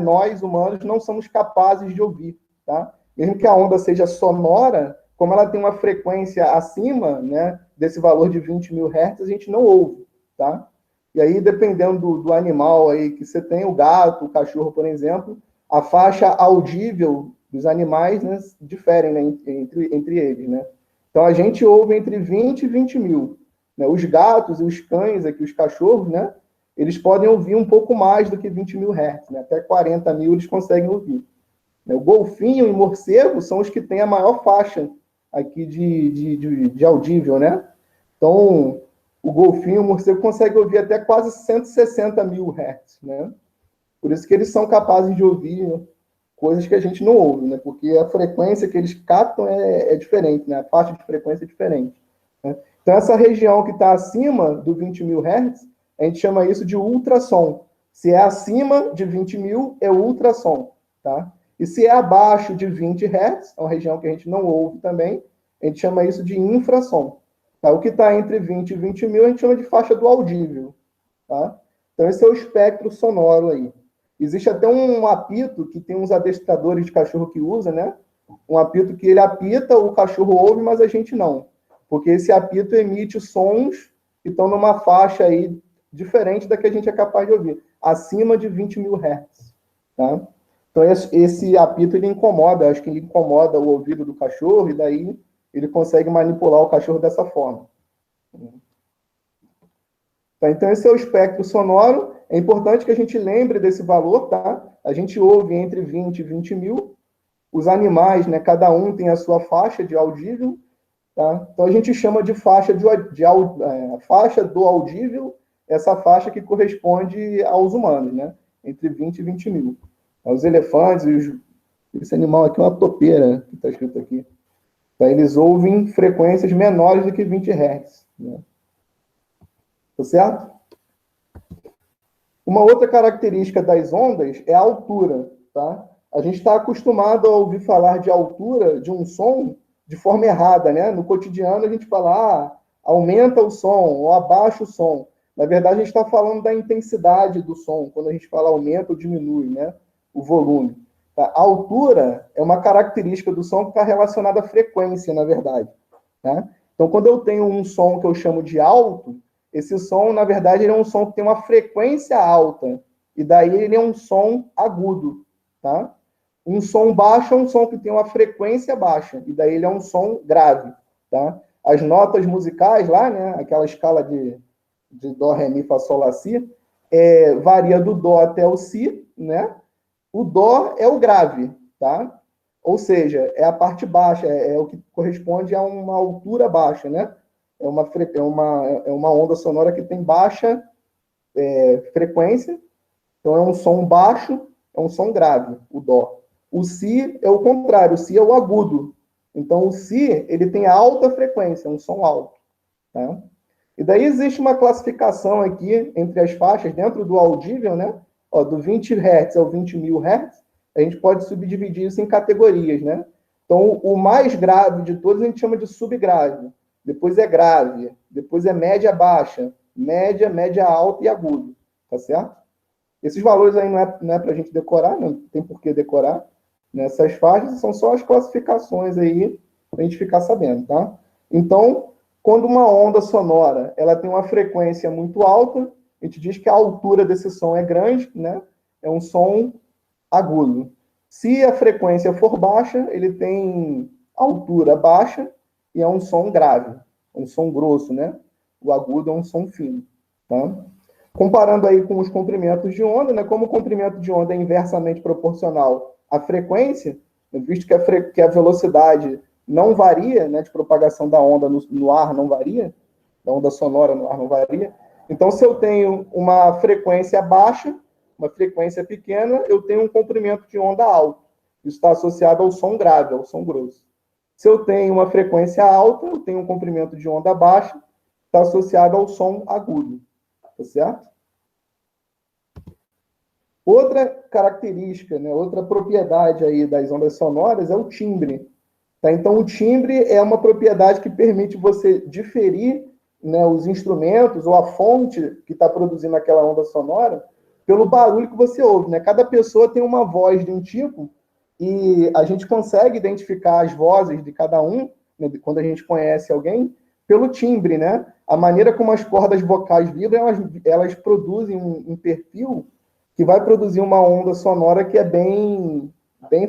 nós humanos, não somos capazes de ouvir, tá? Mesmo que a onda seja sonora, como ela tem uma frequência acima, né, desse valor de 20 mil Hz, a gente não ouve, tá? E aí, dependendo do animal aí que você tem, o gato, o cachorro, por exemplo, a faixa audível dos animais, né, diferem, né, entre eles, né? Então, a gente ouve entre 20 e 20 mil. Né? Os gatos e os cães, aqui, os cachorros, né, eles podem ouvir um pouco mais do que 20 mil Hz, né? Até 40 mil eles conseguem ouvir. O golfinho e morcego são os que têm a maior faixa aqui de audível, né? Então, o golfinho e o morcego conseguem ouvir até quase 160 mil Hz, né? Por isso que eles são capazes de ouvir coisas que a gente não ouve, né? Porque a frequência que eles captam é diferente, né? A faixa de frequência é diferente. Né? Então, essa região que está acima do 20 mil Hz, a gente chama isso de ultrassom. Se é acima de 20 mil, é ultrassom, tá? E se é abaixo de 20 Hz, é uma região que a gente não ouve também, a gente chama isso de infrassom. Tá? O que está entre 20 e 20 mil, a gente chama de faixa do audível, tá? Então, esse é o espectro sonoro aí. Existe até um apito que tem uns adestradores de cachorro que usa, né? Um apito que ele apita, o cachorro ouve, mas a gente não. Porque esse apito emite sons que estão numa faixa aí diferente da que a gente é capaz de ouvir, acima de 20 mil Hz. Tá? Então, esse apito, ele incomoda, acho que ele incomoda o ouvido do cachorro, e daí ele consegue manipular o cachorro dessa forma. Tá? Então, esse é o espectro sonoro. É importante que a gente lembre desse valor, tá? A gente ouve entre 20 e 20 mil. Os animais, né, cada um tem a sua faixa de audível, tá? Então, a gente chama de faixa, faixa do audível, essa faixa que corresponde aos humanos, né? Entre 20 e 20 mil. Os elefantes, esse animal aqui é uma topeira, que está escrito aqui. Tá? Eles ouvem frequências menores do que 20 Hz. Né? Tá certo? Uma outra característica das ondas é a altura, tá? A gente está acostumado a ouvir falar de altura de um som de forma errada, né? No cotidiano a gente fala, aumenta o som ou abaixa o som. Na verdade, a gente está falando da intensidade do som, quando a gente fala aumenta ou diminui, né? O volume. Tá? A altura é uma característica do som que está relacionada à frequência, na verdade. Tá? Então, quando eu tenho um som que eu chamo de alto, esse som, na verdade, ele é um som que tem uma frequência alta, e daí ele é um som agudo. Tá? Um som baixo é um som que tem uma frequência baixa, e daí ele é um som grave. Tá? As notas musicais lá, né, aquela escala de Dó, Ré, Mi, Fá, Sol, Lá, Si, varia do Dó até o Si, né? O Dó é o grave, tá? Ou seja, é a parte baixa, é o que corresponde a uma altura baixa, né? É uma onda sonora que tem baixa frequência, então é um som baixo, é um som grave, o Dó. O Si é o contrário, o Si é o agudo. Então o Si, ele tem alta frequência, um som alto, tá? E daí existe uma classificação aqui entre as faixas, dentro do audível, né? Ó, do 20 Hz ao 20.000 Hz, a gente pode subdividir isso em categorias, né? Então, o mais grave de todos a gente chama de subgrave. Depois é grave, depois é média baixa, média, média alta e agudo, tá certo? Esses valores aí não é para a gente decorar, não tem por que decorar. Nessas faixas são só as classificações aí, para a gente ficar sabendo, tá? Então, quando uma onda sonora ela tem uma frequência muito alta, a gente diz que a altura desse som é grande, né? É um som agudo. Se a frequência for baixa, ele tem altura baixa e é um som grave, um som grosso, né? O agudo é um som fino, tá? Comparando aí com os comprimentos de onda, né? Como o comprimento de onda é inversamente proporcional à frequência, visto que a velocidade não varia, né, de propagação da onda no ar não varia, da onda sonora no ar não varia. Então, se eu tenho uma frequência baixa, uma frequência pequena, eu tenho um comprimento de onda alto. Isso está associado ao som grave, ao som grosso. Se eu tenho uma frequência alta, eu tenho um comprimento de onda baixa, está associado ao som agudo. Tá certo? Outra característica, né, outra propriedade aí das ondas sonoras é o timbre. Tá? Então, o timbre é uma propriedade que permite você diferir, né, os instrumentos ou a fonte que está produzindo aquela onda sonora pelo barulho que você ouve. Né? Cada pessoa tem uma voz de um tipo e a gente consegue identificar as vozes de cada um, né, quando a gente conhece alguém, pelo timbre. Né? A maneira como as cordas vocais vibram, elas produzem um perfil que vai produzir uma onda sonora que é bem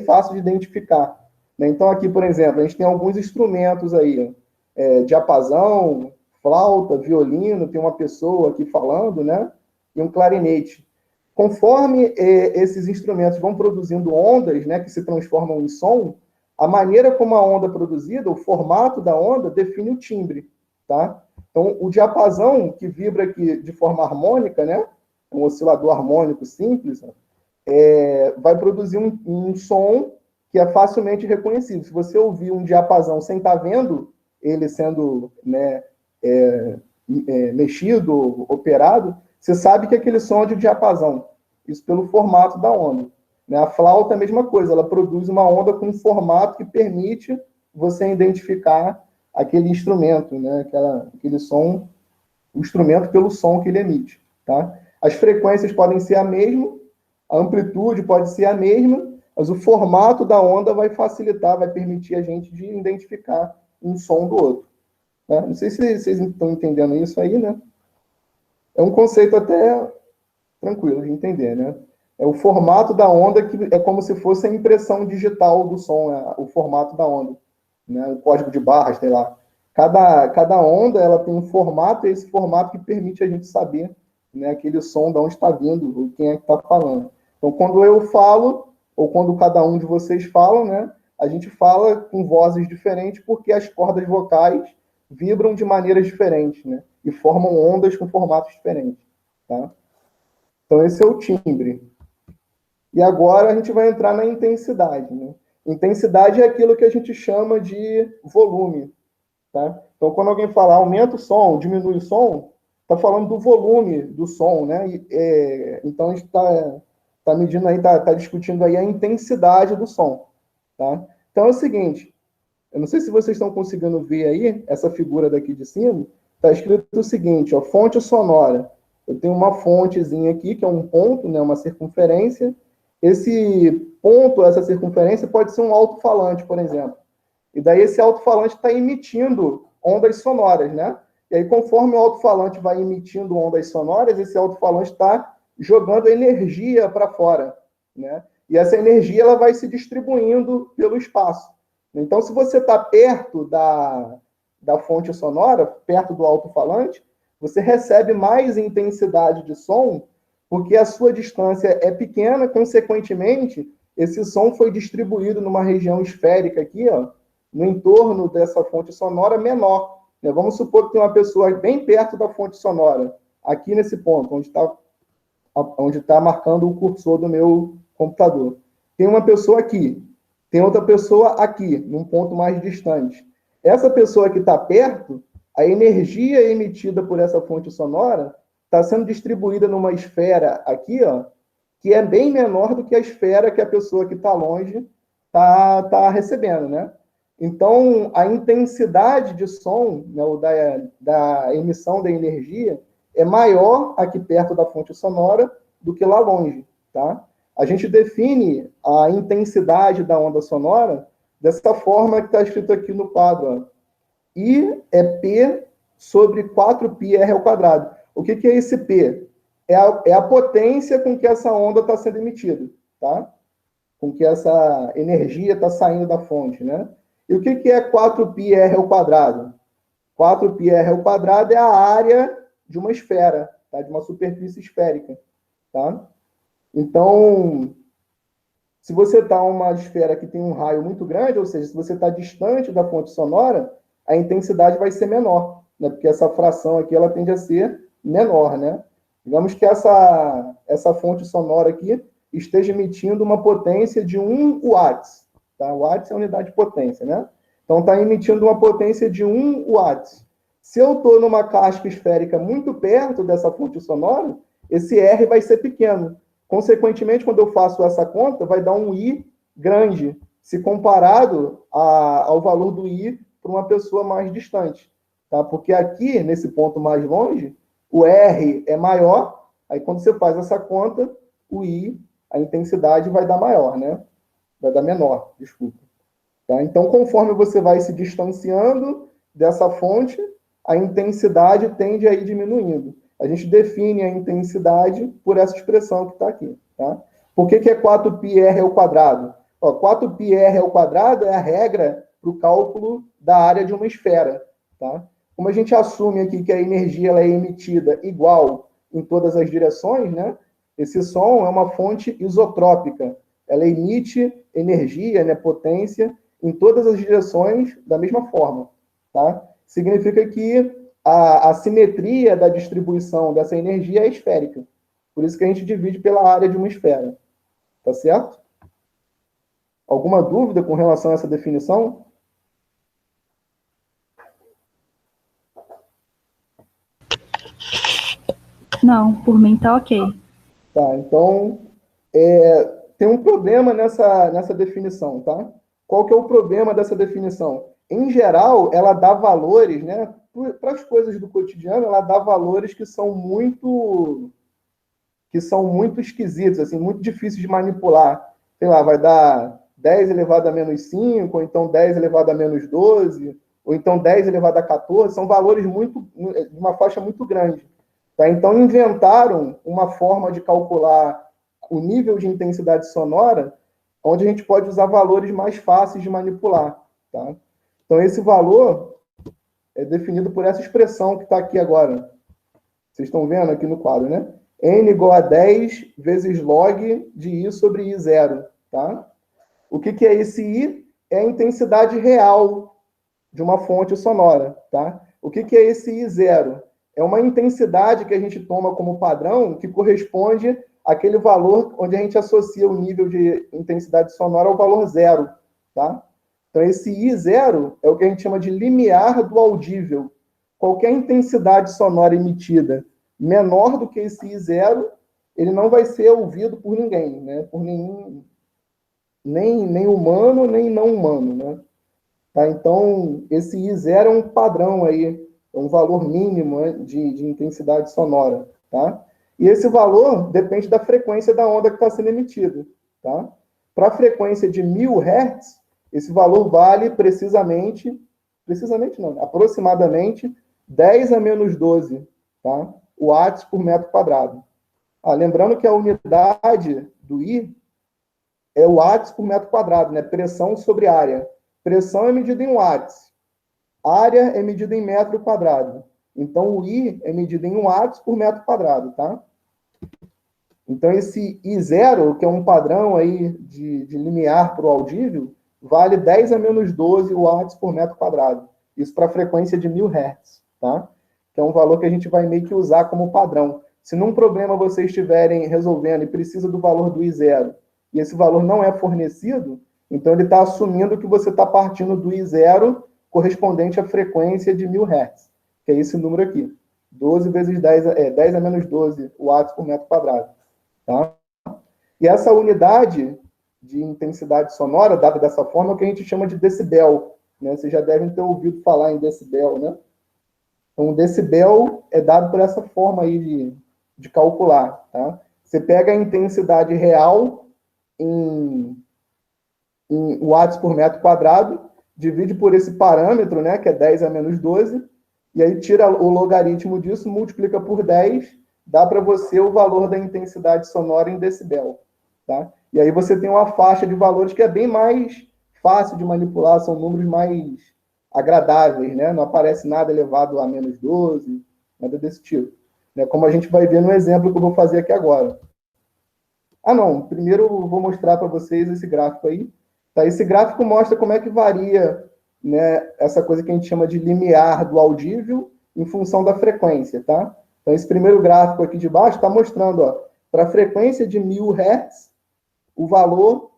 fácil de identificar. Então, aqui, por exemplo, a gente tem alguns instrumentos aí, diapasão, flauta, violino, tem uma pessoa aqui falando, né? E um clarinete. Conforme esses instrumentos vão produzindo ondas, né, que se transformam em som, a maneira como a onda é produzida, o formato da onda, define o timbre, tá? Então, o diapasão, que vibra aqui de forma harmônica, né? Um oscilador harmônico simples, vai produzir um som que é facilmente reconhecível. Se você ouvir um diapasão sem estar vendo ele sendo, né, mexido, operado, você sabe que aquele som é de diapasão. Isso pelo formato da onda. Né? A flauta é a mesma coisa, ela produz uma onda com um formato que permite você identificar aquele instrumento, né? Aquele som, o instrumento pelo som que ele emite. Tá? As frequências podem ser a mesma, a amplitude pode ser a mesma, mas o formato da onda vai facilitar, vai permitir a gente de identificar um som do outro. Né? Não sei se vocês estão entendendo isso aí, né? É um conceito até tranquilo de entender, né? É o formato da onda que é como se fosse a impressão digital do som, o formato da onda, né? O código de barras, sei lá. Cada onda ela tem um formato, e esse formato que permite a gente saber, né, aquele som de onde está vindo, quem é que está falando. Então, quando eu falo, ou quando cada um de vocês falam, né, a gente fala com vozes diferentes porque as cordas vocais vibram de maneiras diferentes, né, e formam ondas com formatos diferentes. Tá? Então, esse é o timbre. E agora a gente vai entrar na intensidade. Né? Intensidade é aquilo que a gente chama de volume. Tá? Então, quando alguém fala aumenta o som, diminui o som, está falando do volume do som, né? Então, a gente está medindo aí, está discutindo aí a intensidade do som, tá? Então, é o seguinte, eu não sei se vocês estão conseguindo ver aí essa figura daqui de cima, está escrito o seguinte, ó, fonte sonora. Eu tenho uma fontezinha aqui, que é um ponto, né, uma circunferência. Esse ponto, essa circunferência, pode ser um alto-falante, por exemplo. E daí esse alto-falante está emitindo ondas sonoras, né? E aí, conforme o alto-falante vai emitindo ondas sonoras, esse alto-falante está jogando energia para fora, né? E essa energia ela vai se distribuindo pelo espaço. Então, se você está perto da fonte sonora, perto do alto-falante, você recebe mais intensidade de som, porque a sua distância é pequena, consequentemente, esse som foi distribuído numa região esférica aqui, ó, no entorno dessa fonte sonora menor. Né? Vamos supor que tem uma pessoa bem perto da fonte sonora, aqui nesse ponto, onde tá marcando o cursor do meu computador. Tem uma pessoa aqui, tem outra pessoa aqui, num ponto mais distante. Essa pessoa que está perto, a energia emitida por essa fonte sonora está sendo distribuída numa esfera aqui, ó, que é bem menor do que a esfera que a pessoa que está longe está recebendo, né? Então, a intensidade de som, né, da emissão da energia, é maior aqui perto da fonte sonora do que lá longe, tá? A gente define a intensidade da onda sonora dessa forma que está escrito aqui no quadro, ó. I é P sobre 4πr ao quadrado. O que é esse P? É a potência com que essa onda está sendo emitida, tá? Com que essa energia está saindo da fonte, né? E o que é 4πr ao quadrado? 4πr ao quadrado é a área de uma esfera, tá? De uma superfície esférica, tá? Então, se você está em uma esfera que tem um raio muito grande, ou seja, se você está distante da fonte sonora, a intensidade vai ser menor, né? Porque essa fração aqui ela tende a ser menor, né? Digamos que essa fonte sonora aqui esteja emitindo uma potência de 1 watts, tá? Watts é a unidade de potência, né? Então está emitindo uma potência de 1 watts. Se eu estou numa casca esférica muito perto dessa fonte sonora, esse R vai ser pequeno. Consequentemente, quando eu faço essa conta, vai dar um I grande, se comparado ao valor do I para uma pessoa mais distante. Tá? Porque aqui, nesse ponto mais longe, o R é maior, aí quando você faz essa conta, o I, a intensidade vai dar maior, né? Vai dar menor, desculpa. Tá? Então, conforme você vai se distanciando dessa fonte, a intensidade tende a ir diminuindo. A gente define a intensidade por essa expressão que está aqui. Tá? Por que é 4πr ao quadrado? 4πr ao quadrado é a regra para o cálculo da área de uma esfera. Tá? Como a gente assume aqui que a energia ela é emitida igual em todas as direções, né? Esse som é uma fonte isotrópica. Ela emite energia, né, potência, em todas as direções da mesma forma. Tá? Significa que a simetria da distribuição dessa energia é esférica. Por isso que a gente divide pela área de uma esfera. Tá certo? Alguma dúvida com relação a essa definição? Não, por mim tá ok. Tá, então, tem um problema nessa definição, tá? Qual que é o problema dessa definição? Em geral, ela dá valores, né? Para as coisas do cotidiano, ela dá valores que são muito esquisitos, assim, muito difíceis de manipular. Sei lá, vai dar 10 elevado a menos 5, ou então 10 elevado a menos 12, ou então 10 elevado a 14, são valores de uma faixa muito grande. Tá? Então, inventaram uma forma de calcular o nível de intensidade sonora, onde a gente pode usar valores mais fáceis de manipular. Tá? Então, esse valor é definido por essa expressão que está aqui agora. Vocês estão vendo aqui no quadro, né? N igual a 10 vezes log de I sobre I0. Tá? O que é esse I? É a intensidade real de uma fonte sonora. Tá? O que é esse I0? É uma intensidade que a gente toma como padrão que corresponde àquele valor onde a gente associa o nível de intensidade sonora ao valor zero. Tá? Então, esse I0 é o que a gente chama de limiar do audível. Qualquer intensidade sonora emitida menor do que esse I0, ele não vai ser ouvido por ninguém, né? Por nenhum, nem humano, nem não humano, né? Tá? Então, esse I0 é um padrão aí, é um valor mínimo, né, de intensidade sonora, tá? E esse valor depende da frequência da onda que está sendo emitida, tá? Para a frequência de 1000 Hz, esse valor vale precisamente não, aproximadamente 10 a menos 12, tá? Watts por metro quadrado. Lembrando que a unidade do I é watts por metro quadrado, né? Pressão sobre área. Pressão é medida em watts. Área é medida em metro quadrado. Então, o I é medido em watts por metro quadrado, tá? Então, esse I0, que é um padrão aí de limiar para o audível, vale 10 a menos 12 watts por metro quadrado. Isso para a frequência de 1000 Hz, tá? Que é um valor que a gente vai meio que usar como padrão. Se num problema vocês estiverem resolvendo e precisa do valor do I0, e esse valor não é fornecido, então ele está assumindo que você está partindo do I0 correspondente à frequência de 1000 Hz, que é esse número aqui. 12 vezes 10 a menos 12 watts por metro quadrado. Tá? E essa unidade de intensidade sonora, dada dessa forma, é o que a gente chama de decibel. Né? Vocês já devem ter ouvido falar em decibel, né? Então, o decibel é dado por essa forma aí de calcular. Tá? Você pega a intensidade real em watts por metro quadrado, divide por esse parâmetro, né, que é 10 a menos 12, e aí tira o logaritmo disso, multiplica por 10, dá para você o valor da intensidade sonora em decibel. Tá? E aí você tem uma faixa de valores que é bem mais fácil de manipular, são números mais agradáveis, né? Não aparece nada elevado a menos 12, nada desse tipo. Né? Como a gente vai ver no exemplo que eu vou fazer aqui agora. Não, primeiro eu vou mostrar para vocês esse gráfico aí. Tá? Esse gráfico mostra como é que varia, né, essa coisa que a gente chama de limiar do audível em função da frequência, tá? Então, esse primeiro gráfico aqui de baixo está mostrando, para a frequência de 1000 Hz, o valor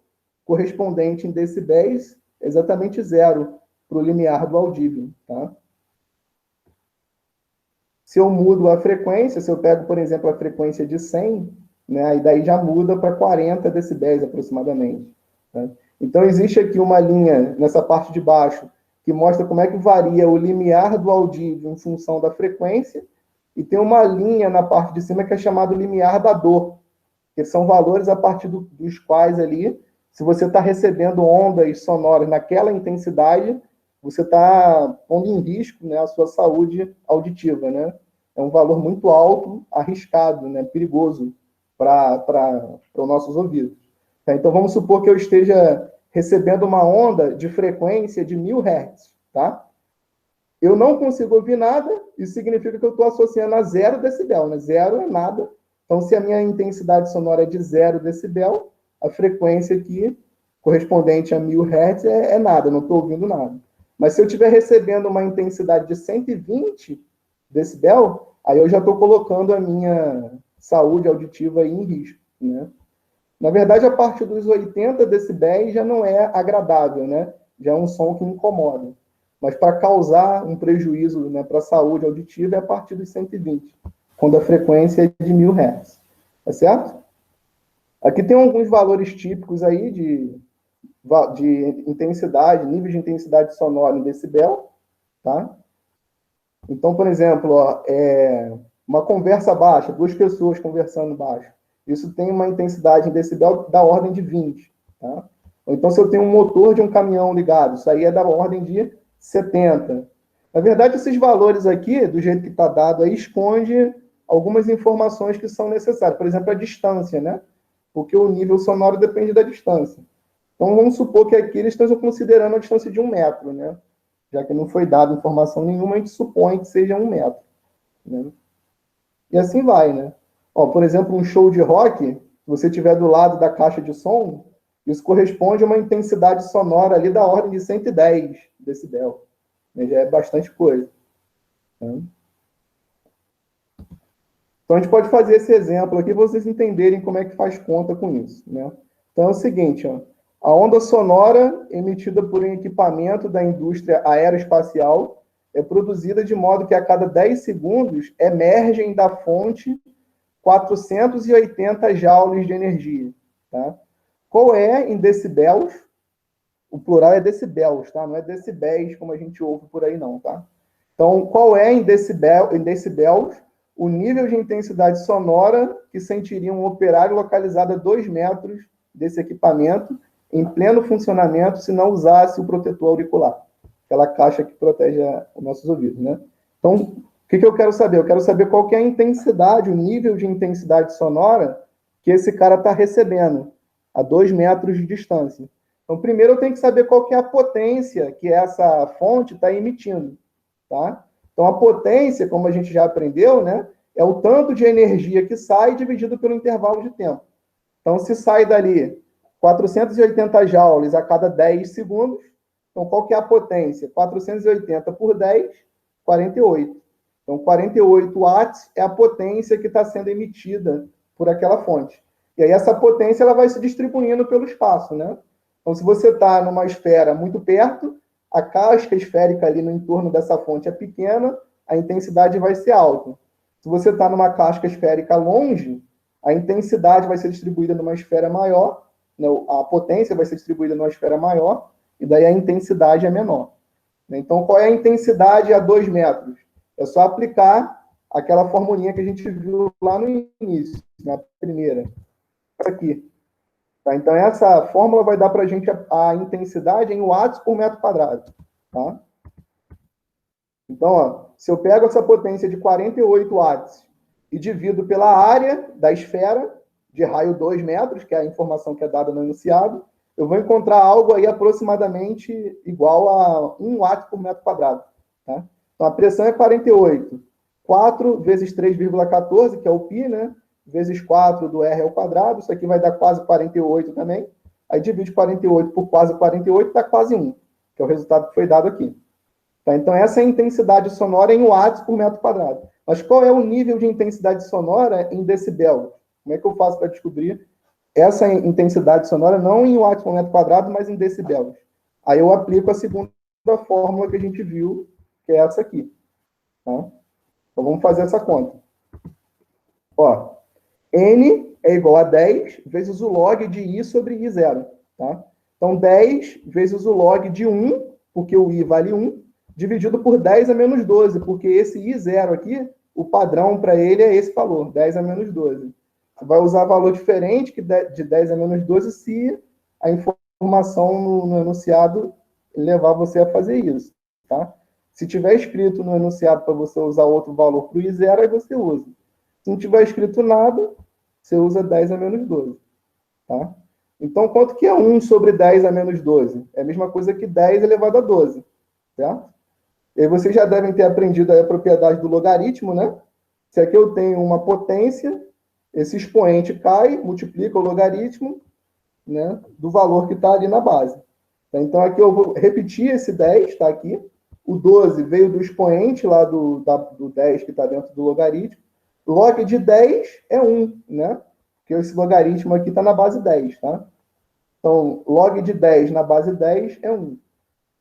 correspondente em decibéis é exatamente zero para o limiar do audível, tá? Se eu mudo a frequência, se eu pego, por exemplo, a frequência de 100, né, e daí já muda para 40 decibéis aproximadamente. Tá? Então, existe aqui uma linha nessa parte de baixo que mostra como é que varia o limiar do audível em função da frequência, e tem uma linha na parte de cima que é chamado limiar da dor, que são valores a partir dos quais ali, se você está recebendo ondas sonoras naquela intensidade, você está pondo em risco, né, a sua saúde auditiva, né? É um valor muito alto, arriscado, né, perigoso para os nossos ouvidos. Tá? Então, vamos supor que eu esteja recebendo uma onda de frequência de 1000 Hz, tá? Eu não consigo ouvir nada, isso significa que eu estou associando a 0 decibel, né? 0 é nada. Então, se a minha intensidade sonora é de 0 decibel, a frequência aqui, correspondente a 1000 Hz, é nada, não estou ouvindo nada. Mas se eu estiver recebendo uma intensidade de 120 decibel, aí eu já estou colocando a minha saúde auditiva aí em risco, né? Na verdade, a partir dos 80 decibéis já não é agradável, né? Já é um som que incomoda. Mas para causar um prejuízo, né, para a saúde auditiva é a partir dos 120, quando a frequência é de 1000 Hz. Tá certo? Aqui tem alguns valores típicos aí de intensidade, nível de intensidade sonora em decibel, tá? Então, por exemplo, uma conversa baixa, 2 pessoas conversando baixo, isso tem uma intensidade em decibel da ordem de 20, tá? Ou então, se eu tenho um motor de um caminhão ligado, isso aí é da ordem de 70. Na verdade, esses valores aqui, do jeito que está dado aí, esconde algumas informações que são necessárias. Por exemplo, a distância, né? Porque o nível sonoro depende da distância. Então, vamos supor que aqui eles estão considerando a distância de 1 metro, né? Já que não foi dada informação nenhuma, a gente supõe que seja 1 metro. Né? E assim vai, né? Por exemplo, um show de rock, se você estiver do lado da caixa de som, isso corresponde a uma intensidade sonora ali da ordem de 110 decibel. Né? Já é bastante coisa. Né? Então, a gente pode fazer esse exemplo aqui para vocês entenderem como é que faz conta com isso. Né? Então, é o seguinte, a onda sonora emitida por um equipamento da indústria aeroespacial é produzida de modo que a cada 10 segundos emergem da fonte 480 joules de energia. Tá? Qual é em decibéis? O plural é decibéis, tá? Não é decibéis como a gente ouve por aí, não, tá? Então, qual é em decibéis o nível de intensidade sonora que sentiria um operário localizado a 2 metros desse equipamento, em pleno funcionamento, se não usasse o protetor auricular, aquela caixa que protege os nossos ouvidos, né? Então, o que eu quero saber? Eu quero saber qual que é a intensidade, o nível de intensidade sonora que esse cara está recebendo a 2 metros de distância. Então, primeiro eu tenho que saber qual que é a potência que essa fonte está emitindo, tá? Então, a potência, como a gente já aprendeu, né, é o tanto de energia que sai dividido pelo intervalo de tempo. Então, se sai dali 480 joules a cada 10 segundos, então qual que é a potência? 480 por 10, 48. Então, 48 watts é a potência que está sendo emitida por aquela fonte. E aí essa potência ela vai se distribuindo pelo espaço, né? Então, se você está numa esfera muito perto, a casca esférica ali no entorno dessa fonte é pequena, a intensidade vai ser alta. Se você está numa casca esférica longe, a intensidade vai ser distribuída numa esfera maior, né? A potência vai ser distribuída numa esfera maior, e daí a intensidade é menor. Então, qual é a intensidade a 2 metros? É só aplicar aquela formulinha que a gente viu lá no início, na primeira. Essa aqui. Tá? Então, essa fórmula vai dar para a gente a intensidade em watts por metro quadrado. Tá? Então, ó, se eu pego essa potência de 48 watts e divido pela área da esfera, de raio 2 metros, que é a informação que é dada no enunciado, eu vou encontrar algo aí aproximadamente igual a 1 watt por metro quadrado. Tá? Então, a pressão é 48. 4 vezes 3,14, que é o π, né? Vezes 4 do R ao quadrado, isso aqui vai dar quase 48 também. Aí divide 48 por quase 48, dá quase 1, que é o resultado que foi dado aqui. Tá? Então, essa é a intensidade sonora em watts por metro quadrado. Mas qual é o nível de intensidade sonora em decibel? Como é que eu faço para descobrir essa intensidade sonora, não em watts por metro quadrado, mas em decibéis? Aí eu aplico a segunda fórmula que a gente viu, que é essa aqui. Tá? Então, vamos fazer essa conta. Ó, N é igual a 10 vezes o log de I sobre I0. Tá? Então, 10 vezes o log de 1, porque o I vale 1, dividido por 10 a menos 12, porque esse I0 aqui, o padrão para ele é esse valor, 10 a menos 12. Você vai usar valor diferente que de 10 a menos 12 se a informação no enunciado levar você a fazer isso. Tá? Se tiver escrito no enunciado para você usar outro valor para o I0, aí você usa. Se não tiver escrito nada, você usa 10 a menos 12. Tá? Então, quanto que é 1 sobre 10 a menos 12? É a mesma coisa que 10 elevado a 12. Certo? E aí vocês já devem ter aprendido a propriedade do logaritmo, né? Se aqui eu tenho uma potência, esse expoente cai, multiplica o logaritmo, né, do valor que está ali na base. Então, aqui eu vou repetir esse 10, está aqui. O 12 veio do expoente lá do 10 que está dentro do logaritmo. Log de 10 é 1, né? Porque esse logaritmo aqui está na base 10, tá? Então, log de 10 na base 10 é 1.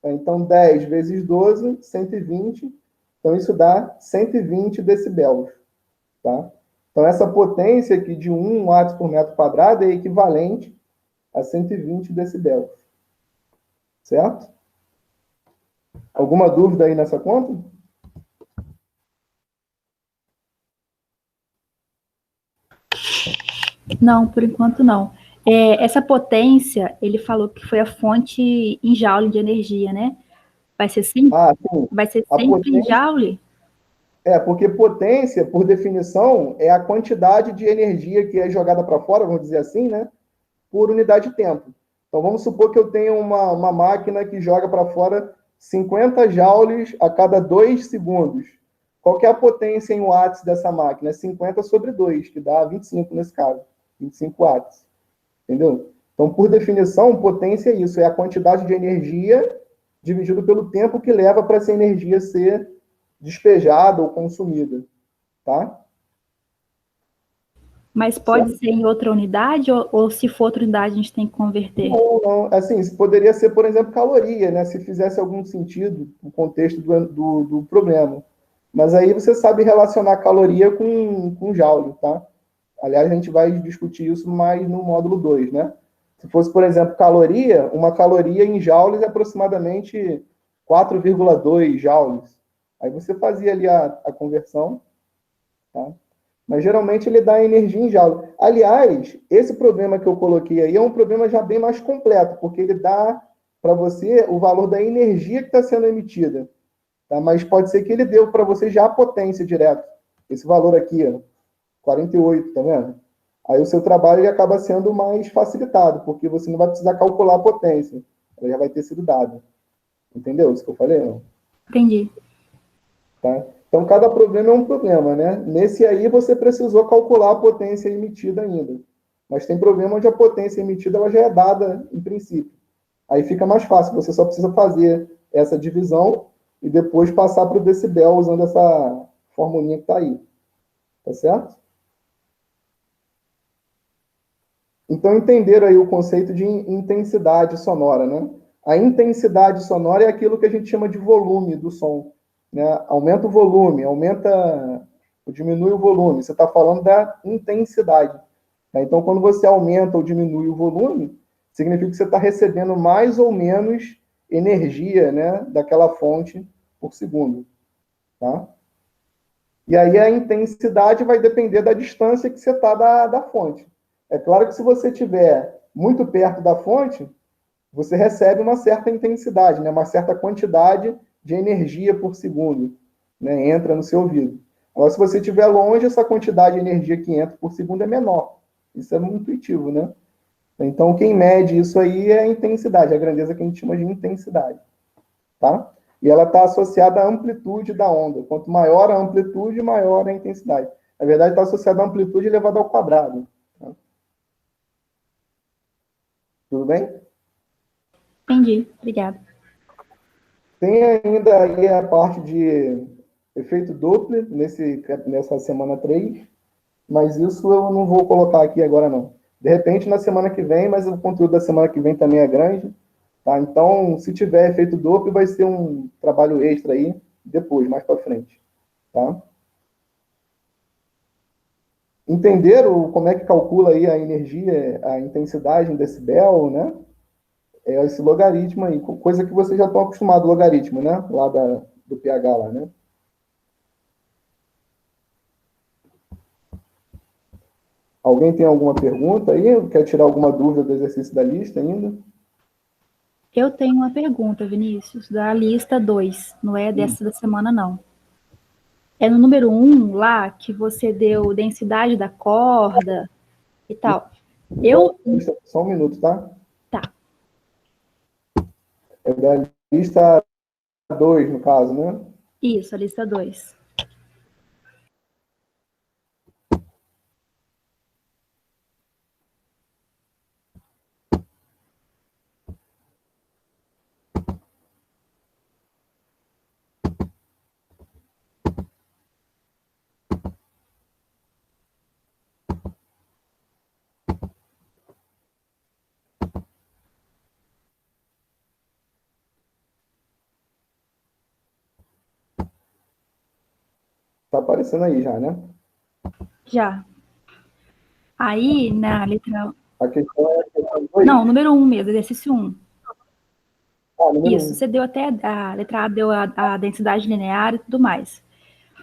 Então, 10 vezes 12, 120. Então, isso dá 120 decibéis, tá? Então, essa potência aqui de 1 watts por metro quadrado é equivalente a 120 decibéis. Certo? Alguma dúvida aí nessa conta? Não, por enquanto não. Essa potência, ele falou que foi a fonte em joule de energia, né? Vai ser sempre, sim. vai ser A sempre em potência, joule? porque potência, por definição, é a quantidade de energia que é jogada para fora, vamos dizer assim, né? Por unidade de tempo. Então, vamos supor que eu tenho uma máquina que joga para fora 50 joules a cada 2 segundos. Qual que é a potência em watts dessa máquina? É 50 sobre 2, que dá 25 nesse caso. 25 watts. Entendeu? Então, por definição, potência é isso. É a quantidade de energia dividido pelo tempo que leva para essa energia ser despejada ou consumida. Tá? Mas pode ser em outra unidade, ou se for outra unidade, a gente tem que converter? Não. Assim, poderia ser, por exemplo, caloria, né? Se fizesse algum sentido no contexto do problema. Mas aí você sabe relacionar caloria com joule, tá? Aliás, a gente vai discutir isso mais no módulo 2, né? Se fosse, por exemplo, caloria, uma caloria em joules é aproximadamente 4,2 joules. Aí você fazia ali a conversão, tá? Mas geralmente ele dá energia em joule. Aliás, esse problema que eu coloquei aí é um problema já bem mais completo, porque ele dá para você o valor da energia que está sendo emitida. Tá? Mas pode ser que ele deu para você já a potência direto. Esse valor aqui, ó, 48, tá vendo? Aí o seu trabalho ele acaba sendo mais facilitado, porque você não vai precisar calcular a potência. Ela já vai ter sido dada. Entendeu isso que eu falei? Não? Entendi. Tá? Então, cada problema é um problema, né? Nesse aí, você precisou calcular a potência emitida ainda. Mas tem problema onde a potência emitida ela já é dada em princípio. Aí fica mais fácil, você só precisa fazer essa divisão e depois passar para o decibel usando essa formulinha que está aí. Tá certo? Então, entenderam aí o conceito de intensidade sonora, né? A intensidade sonora é aquilo que a gente chama de volume do som. Né? Aumenta o volume, diminui o volume. Você está falando da intensidade. Né? Então, quando você aumenta ou diminui o volume, significa que você está recebendo mais ou menos energia, né, daquela fonte por segundo. Tá? E aí a intensidade vai depender da distância que você está da fonte. É claro que se você estiver muito perto da fonte, você recebe uma certa intensidade, né, uma certa quantidade de energia por segundo, né, entra no seu ouvido. Agora, se você estiver longe, essa quantidade de energia que entra por segundo é menor. Isso é muito intuitivo, né? Então, quem mede isso aí é a intensidade, a grandeza que a gente chama de intensidade. Tá? E ela está associada à amplitude da onda. Quanto maior a amplitude, maior a intensidade. Na verdade, está associada à amplitude elevada ao quadrado. Tá? Tudo bem? Entendi. Obrigada. Tem ainda aí a parte de efeito Doppler, nessa semana 3, mas isso eu não vou colocar aqui agora, não. De repente, na semana que vem, mas o conteúdo da semana que vem também é grande. Tá? Então, se tiver efeito Doppler, vai ser um trabalho extra aí, depois, mais para frente. Tá? Entenderam como é que calcula aí a energia, a intensidade em decibel, né? É esse logaritmo aí, coisa que vocês já estão acostumados, logaritmo, né? Lá do pH lá, né? Alguém tem alguma pergunta aí? Quer tirar alguma dúvida do exercício da lista ainda? Eu tenho uma pergunta, Vinícius, da lista 2, não é dessa da semana, não. É no número 1 lá, que você deu densidade da corda e tal. Só um minuto, tá? Tá. É da lista 2, no caso, né? Isso, a lista 2. Tá aparecendo aí já, né? Já. Aí, na letra... A questão é a questão 2? Não, número 1 mesmo, exercício 1. Número Isso, 1. você deu até a letra A, deu a densidade linear e tudo mais.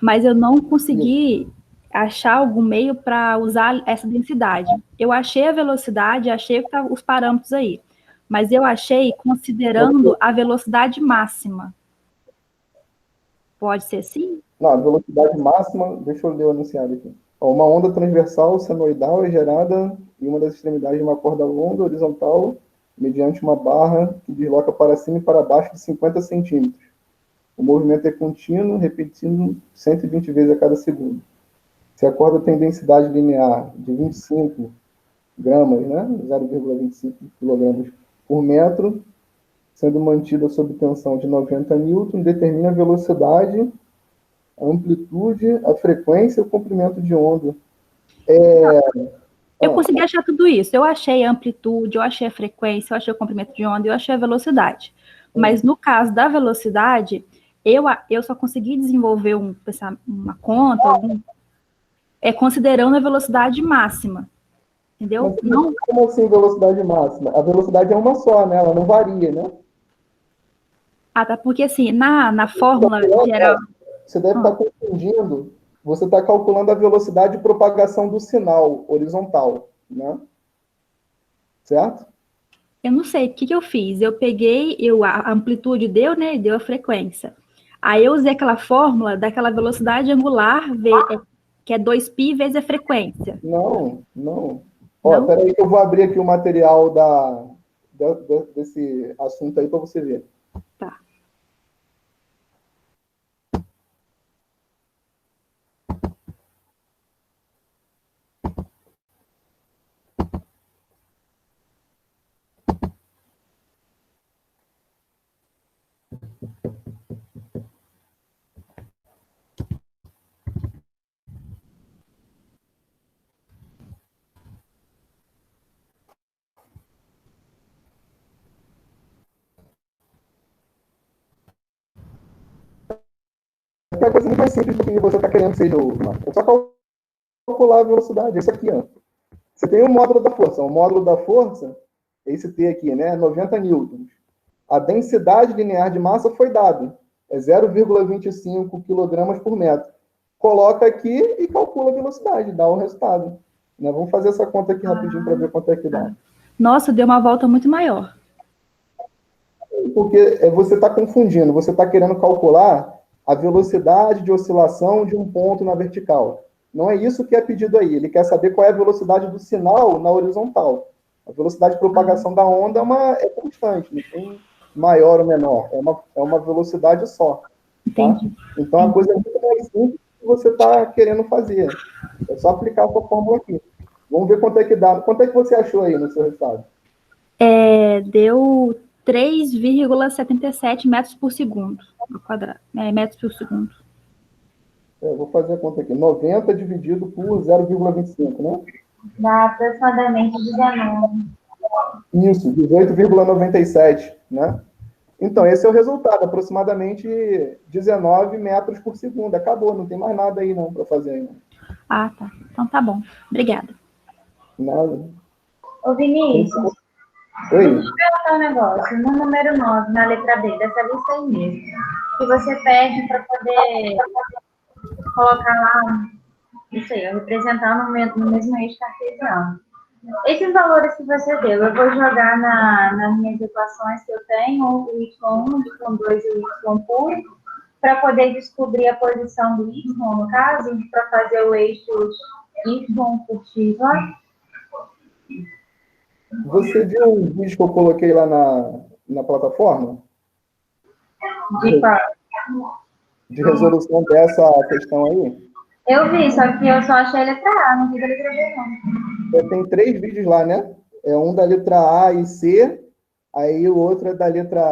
Mas eu não consegui achar algum meio para usar essa densidade. Eu achei a velocidade, achei os parâmetros aí. Mas eu achei considerando a velocidade máxima. Pode ser assim? Não, a velocidade máxima, deixa eu ler o enunciado aqui. Uma onda transversal senoidal é gerada em uma das extremidades de uma corda longa horizontal mediante uma barra que desloca para cima e para baixo de 50 centímetros. O movimento é contínuo, repetindo 120 vezes a cada segundo. Se a corda tem densidade linear de 25 gramas, né, 0,25 kg por metro, sendo mantida sob tensão de 90 newton, determina a velocidade, a amplitude, a frequência e o comprimento de onda. Eu consegui achar tudo isso. Eu achei a amplitude, eu achei a frequência, eu achei o comprimento de onda, eu achei a velocidade. Mas no caso da velocidade, eu só consegui desenvolver uma conta, considerando a velocidade máxima. Entendeu? Mas não... Como assim velocidade máxima? A velocidade é uma só, né? Ela não varia, né? Ah, tá. Porque assim, na fórmula geral. Você deve estar confundindo, você está calculando a velocidade de propagação do sinal horizontal, né? Certo? Eu não sei, o que eu fiz? Eu peguei, a amplitude deu, né? Deu a frequência. Aí eu usei aquela fórmula daquela velocidade angular, que é 2π vezes a frequência. Não. Ó, Não? peraí que eu vou abrir aqui o material desse assunto aí para você ver. Tá. É a coisa muito mais simples do que você está querendo ser, é só calcular a velocidade. Isso aqui, ó. Você tem o módulo da força. O módulo da força, esse T aqui, né? 90 newtons. A densidade linear de massa foi dada. É 0,25 kg por metro. Coloca aqui e calcula a velocidade, dá o resultado. Né? Vamos fazer essa conta aqui rapidinho para ver quanto é que dá. Nossa, deu uma volta muito maior. Porque você está confundindo, você está querendo calcular a velocidade de oscilação de um ponto na vertical. Não é isso que é pedido aí. Ele quer saber qual é a velocidade do sinal na horizontal. A velocidade de propagação da onda é constante, não tem maior ou menor. É uma velocidade só. Tá? Entendi. Então, a coisa é muito mais simples que você está querendo fazer. É só aplicar essa fórmula aqui. Vamos ver quanto é que dá. Quanto é que você achou aí no seu resultado? Deu 3,77 metros por segundo ao quadrado. Metros por segundo. Eu vou fazer a conta aqui. 90 dividido por 0,25, né? Dá aproximadamente 19. Isso, 18,97, né? Então, esse é o resultado, aproximadamente 19 metros por segundo. Acabou, não tem mais nada aí não para fazer ainda. Ah, tá. Então tá bom. Obrigada. Nada. Ô, Vinícius, Oi? deixa eu te perguntar um negócio. No número 9, na letra B, dessa lista aí mesmo, que você pede para poder colocar lá, não sei, representar no mesmo eixo cartesiano. Esses valores que você deu, eu vou jogar nas minhas equações que eu tenho, o y1, o y2 e o y puro, para poder descobrir a posição do y, no caso, para fazer o eixo y por x lá. Você viu o vídeo que eu coloquei lá na plataforma? De resolução dessa questão aí? Eu vi, só que eu só achei a letra A, não vi a letra B, não. Tem 3 vídeos lá, né? É um da letra A e C, aí o outro é da letra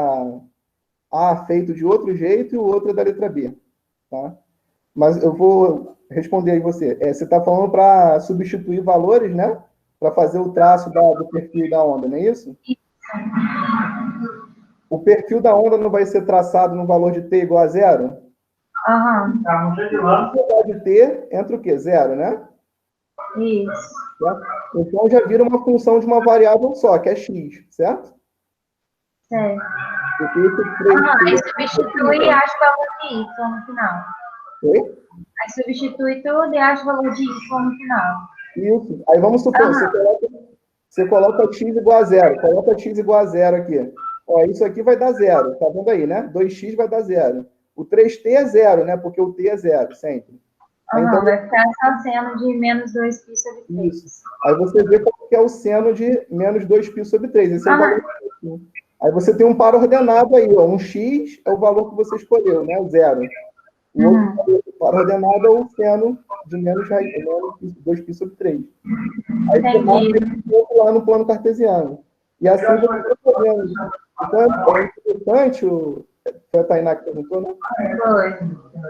A feito de outro jeito e o outro é da letra B, tá? Mas eu vou responder aí você. Você está falando para substituir valores, né? Para fazer o traço do perfil da onda, não é isso? O perfil da onda não vai ser traçado no valor de t igual a 0? Aham. No de t entra o quê? 0, né? Isso. Certo? Então já vira uma função de uma variável só, que é x, certo? Certo. Porque Aí substitui e acha o valor de y no final. Oi? Aí substitui tudo e acha o valor de y no final. Isso. Aí vamos supor, você coloca x igual a 0. Coloca x igual a 0 aqui. Ó, isso aqui vai dar 0. Tá vendo aí, né? 2x vai dar 0. O 3t é 0, né? Porque o t é 0, sempre. Aí, então, vai ficar só seno de menos 2π sobre 3. Isso. Aí você vê qual que é o seno de menos 2π sobre 3. Esse é o valor. Aí você tem um par ordenado aí, ó. Um x é o valor que você escolheu, né? 0. O outro par ordenado é o seno de menos 2π sobre 3. Aí você mostra esse lá no plano cartesiano. E assim você vai fazendo. Então, é interessante, foi a Tainá que perguntou, né?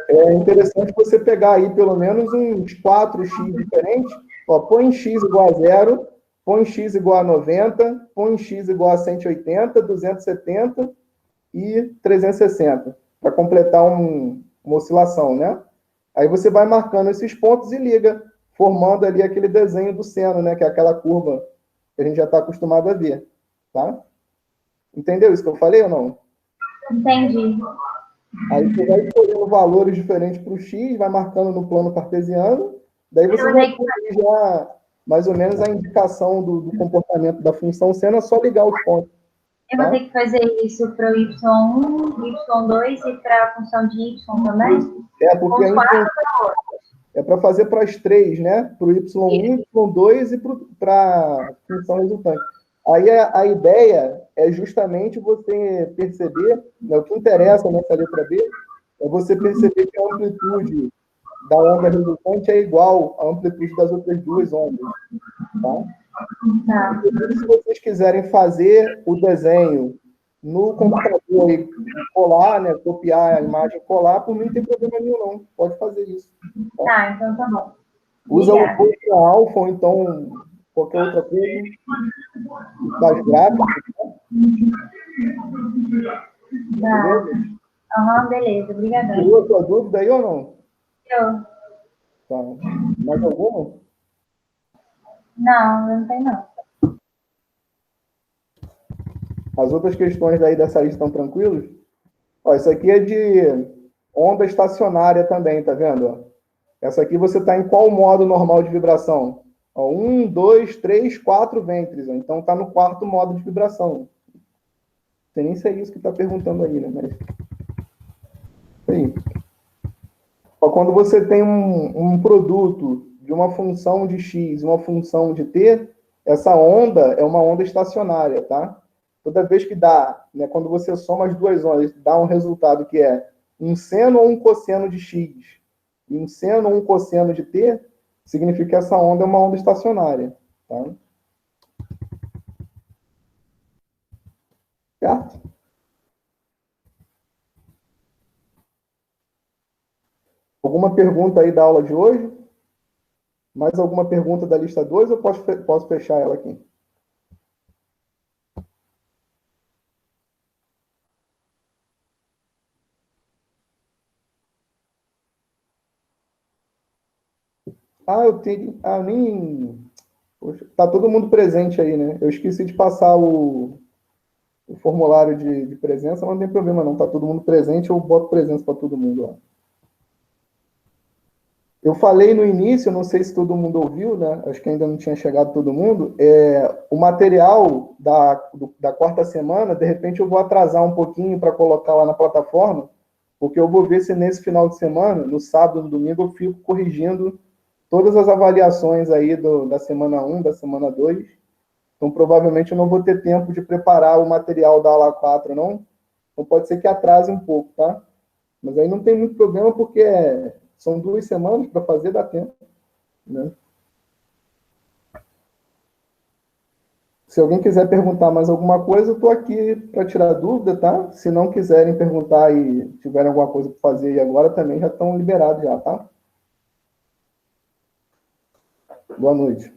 É interessante você pegar aí pelo menos uns 4x diferentes. Ó, põe x igual a 0, põe x igual a 90, põe x igual a 180, 270 e 360, para completar uma oscilação, né? Aí você vai marcando esses pontos e liga, formando ali aquele desenho do seno, né? Que é aquela curva que a gente já está acostumado a ver, tá? Entendeu isso que eu falei ou não? Entendi. Aí você vai escolhendo valores diferentes para o x, vai marcando no plano cartesiano, daí você já tem já mais ou menos a indicação do comportamento da função sendo, é só ligar os pontos. Eu vou ter que fazer isso para o y1, y2 e para a função de y também? Porque é para fazer para as três, né? Para o y1, y2 e para a função resultante. Aí a ideia é justamente você perceber, né, o que interessa nessa letra B é você perceber que a amplitude da onda resultante é igual à amplitude das outras duas ondas. Tá? Se vocês quiserem fazer o desenho no computador e colar, né, copiar a imagem e colar, por mim não tem problema nenhum, não. Pode fazer isso. Tá, então tá bom. Usa o Ctrl Alpha ou então qualquer outra coisa das gráficas. Tá. Aham, beleza. Obrigadão. Tirou a sua dúvida aí ou não? Eu. Tá. Mais alguma? Não tem não. As outras questões daí dessa lista estão tranquilas? Ó, isso aqui é de onda estacionária também, tá vendo? Ó? Essa aqui você está em qual modo normal de vibração? Ó, 1, 2, 3, 4 ventres. Ó. Então está no quarto modo de vibração. Não sei nem se é isso que está perguntando aí, né? Mas... Aí. Ó, quando você tem um produto de uma função de x e uma função de t, essa onda é uma onda estacionária, tá? Toda vez que dá, né, quando você soma as duas ondas, dá um resultado que é um seno ou um cosseno de x e um seno ou um cosseno de t, significa que essa onda é uma onda estacionária. Tá? Certo? Alguma pergunta aí da aula de hoje? Mais alguma pergunta da lista 2 ou posso fechar ela aqui? Eu tenho. Nem. Poxa, tá todo mundo presente aí, né? Eu esqueci de passar o formulário de presença, mas não tem problema não. Tá todo mundo presente, eu boto presença para todo mundo lá. Eu falei no início, não sei se todo mundo ouviu, né? Acho que ainda não tinha chegado todo mundo. O material da quarta semana, de repente eu vou atrasar um pouquinho para colocar lá na plataforma, porque eu vou ver se nesse final de semana, no sábado, no domingo, eu fico corrigindo todas as avaliações aí da semana 1, da semana 2. Então, provavelmente, eu não vou ter tempo de preparar o material da aula 4, não. Então, pode ser que atrase um pouco, tá? Mas aí não tem muito problema, porque são 2 semanas para fazer, dá tempo. Né? Se alguém quiser perguntar mais alguma coisa, eu estou aqui para tirar dúvida, tá? Se não quiserem perguntar e tiverem alguma coisa para fazer aí agora, também já estão liberados já, tá? Boa noite.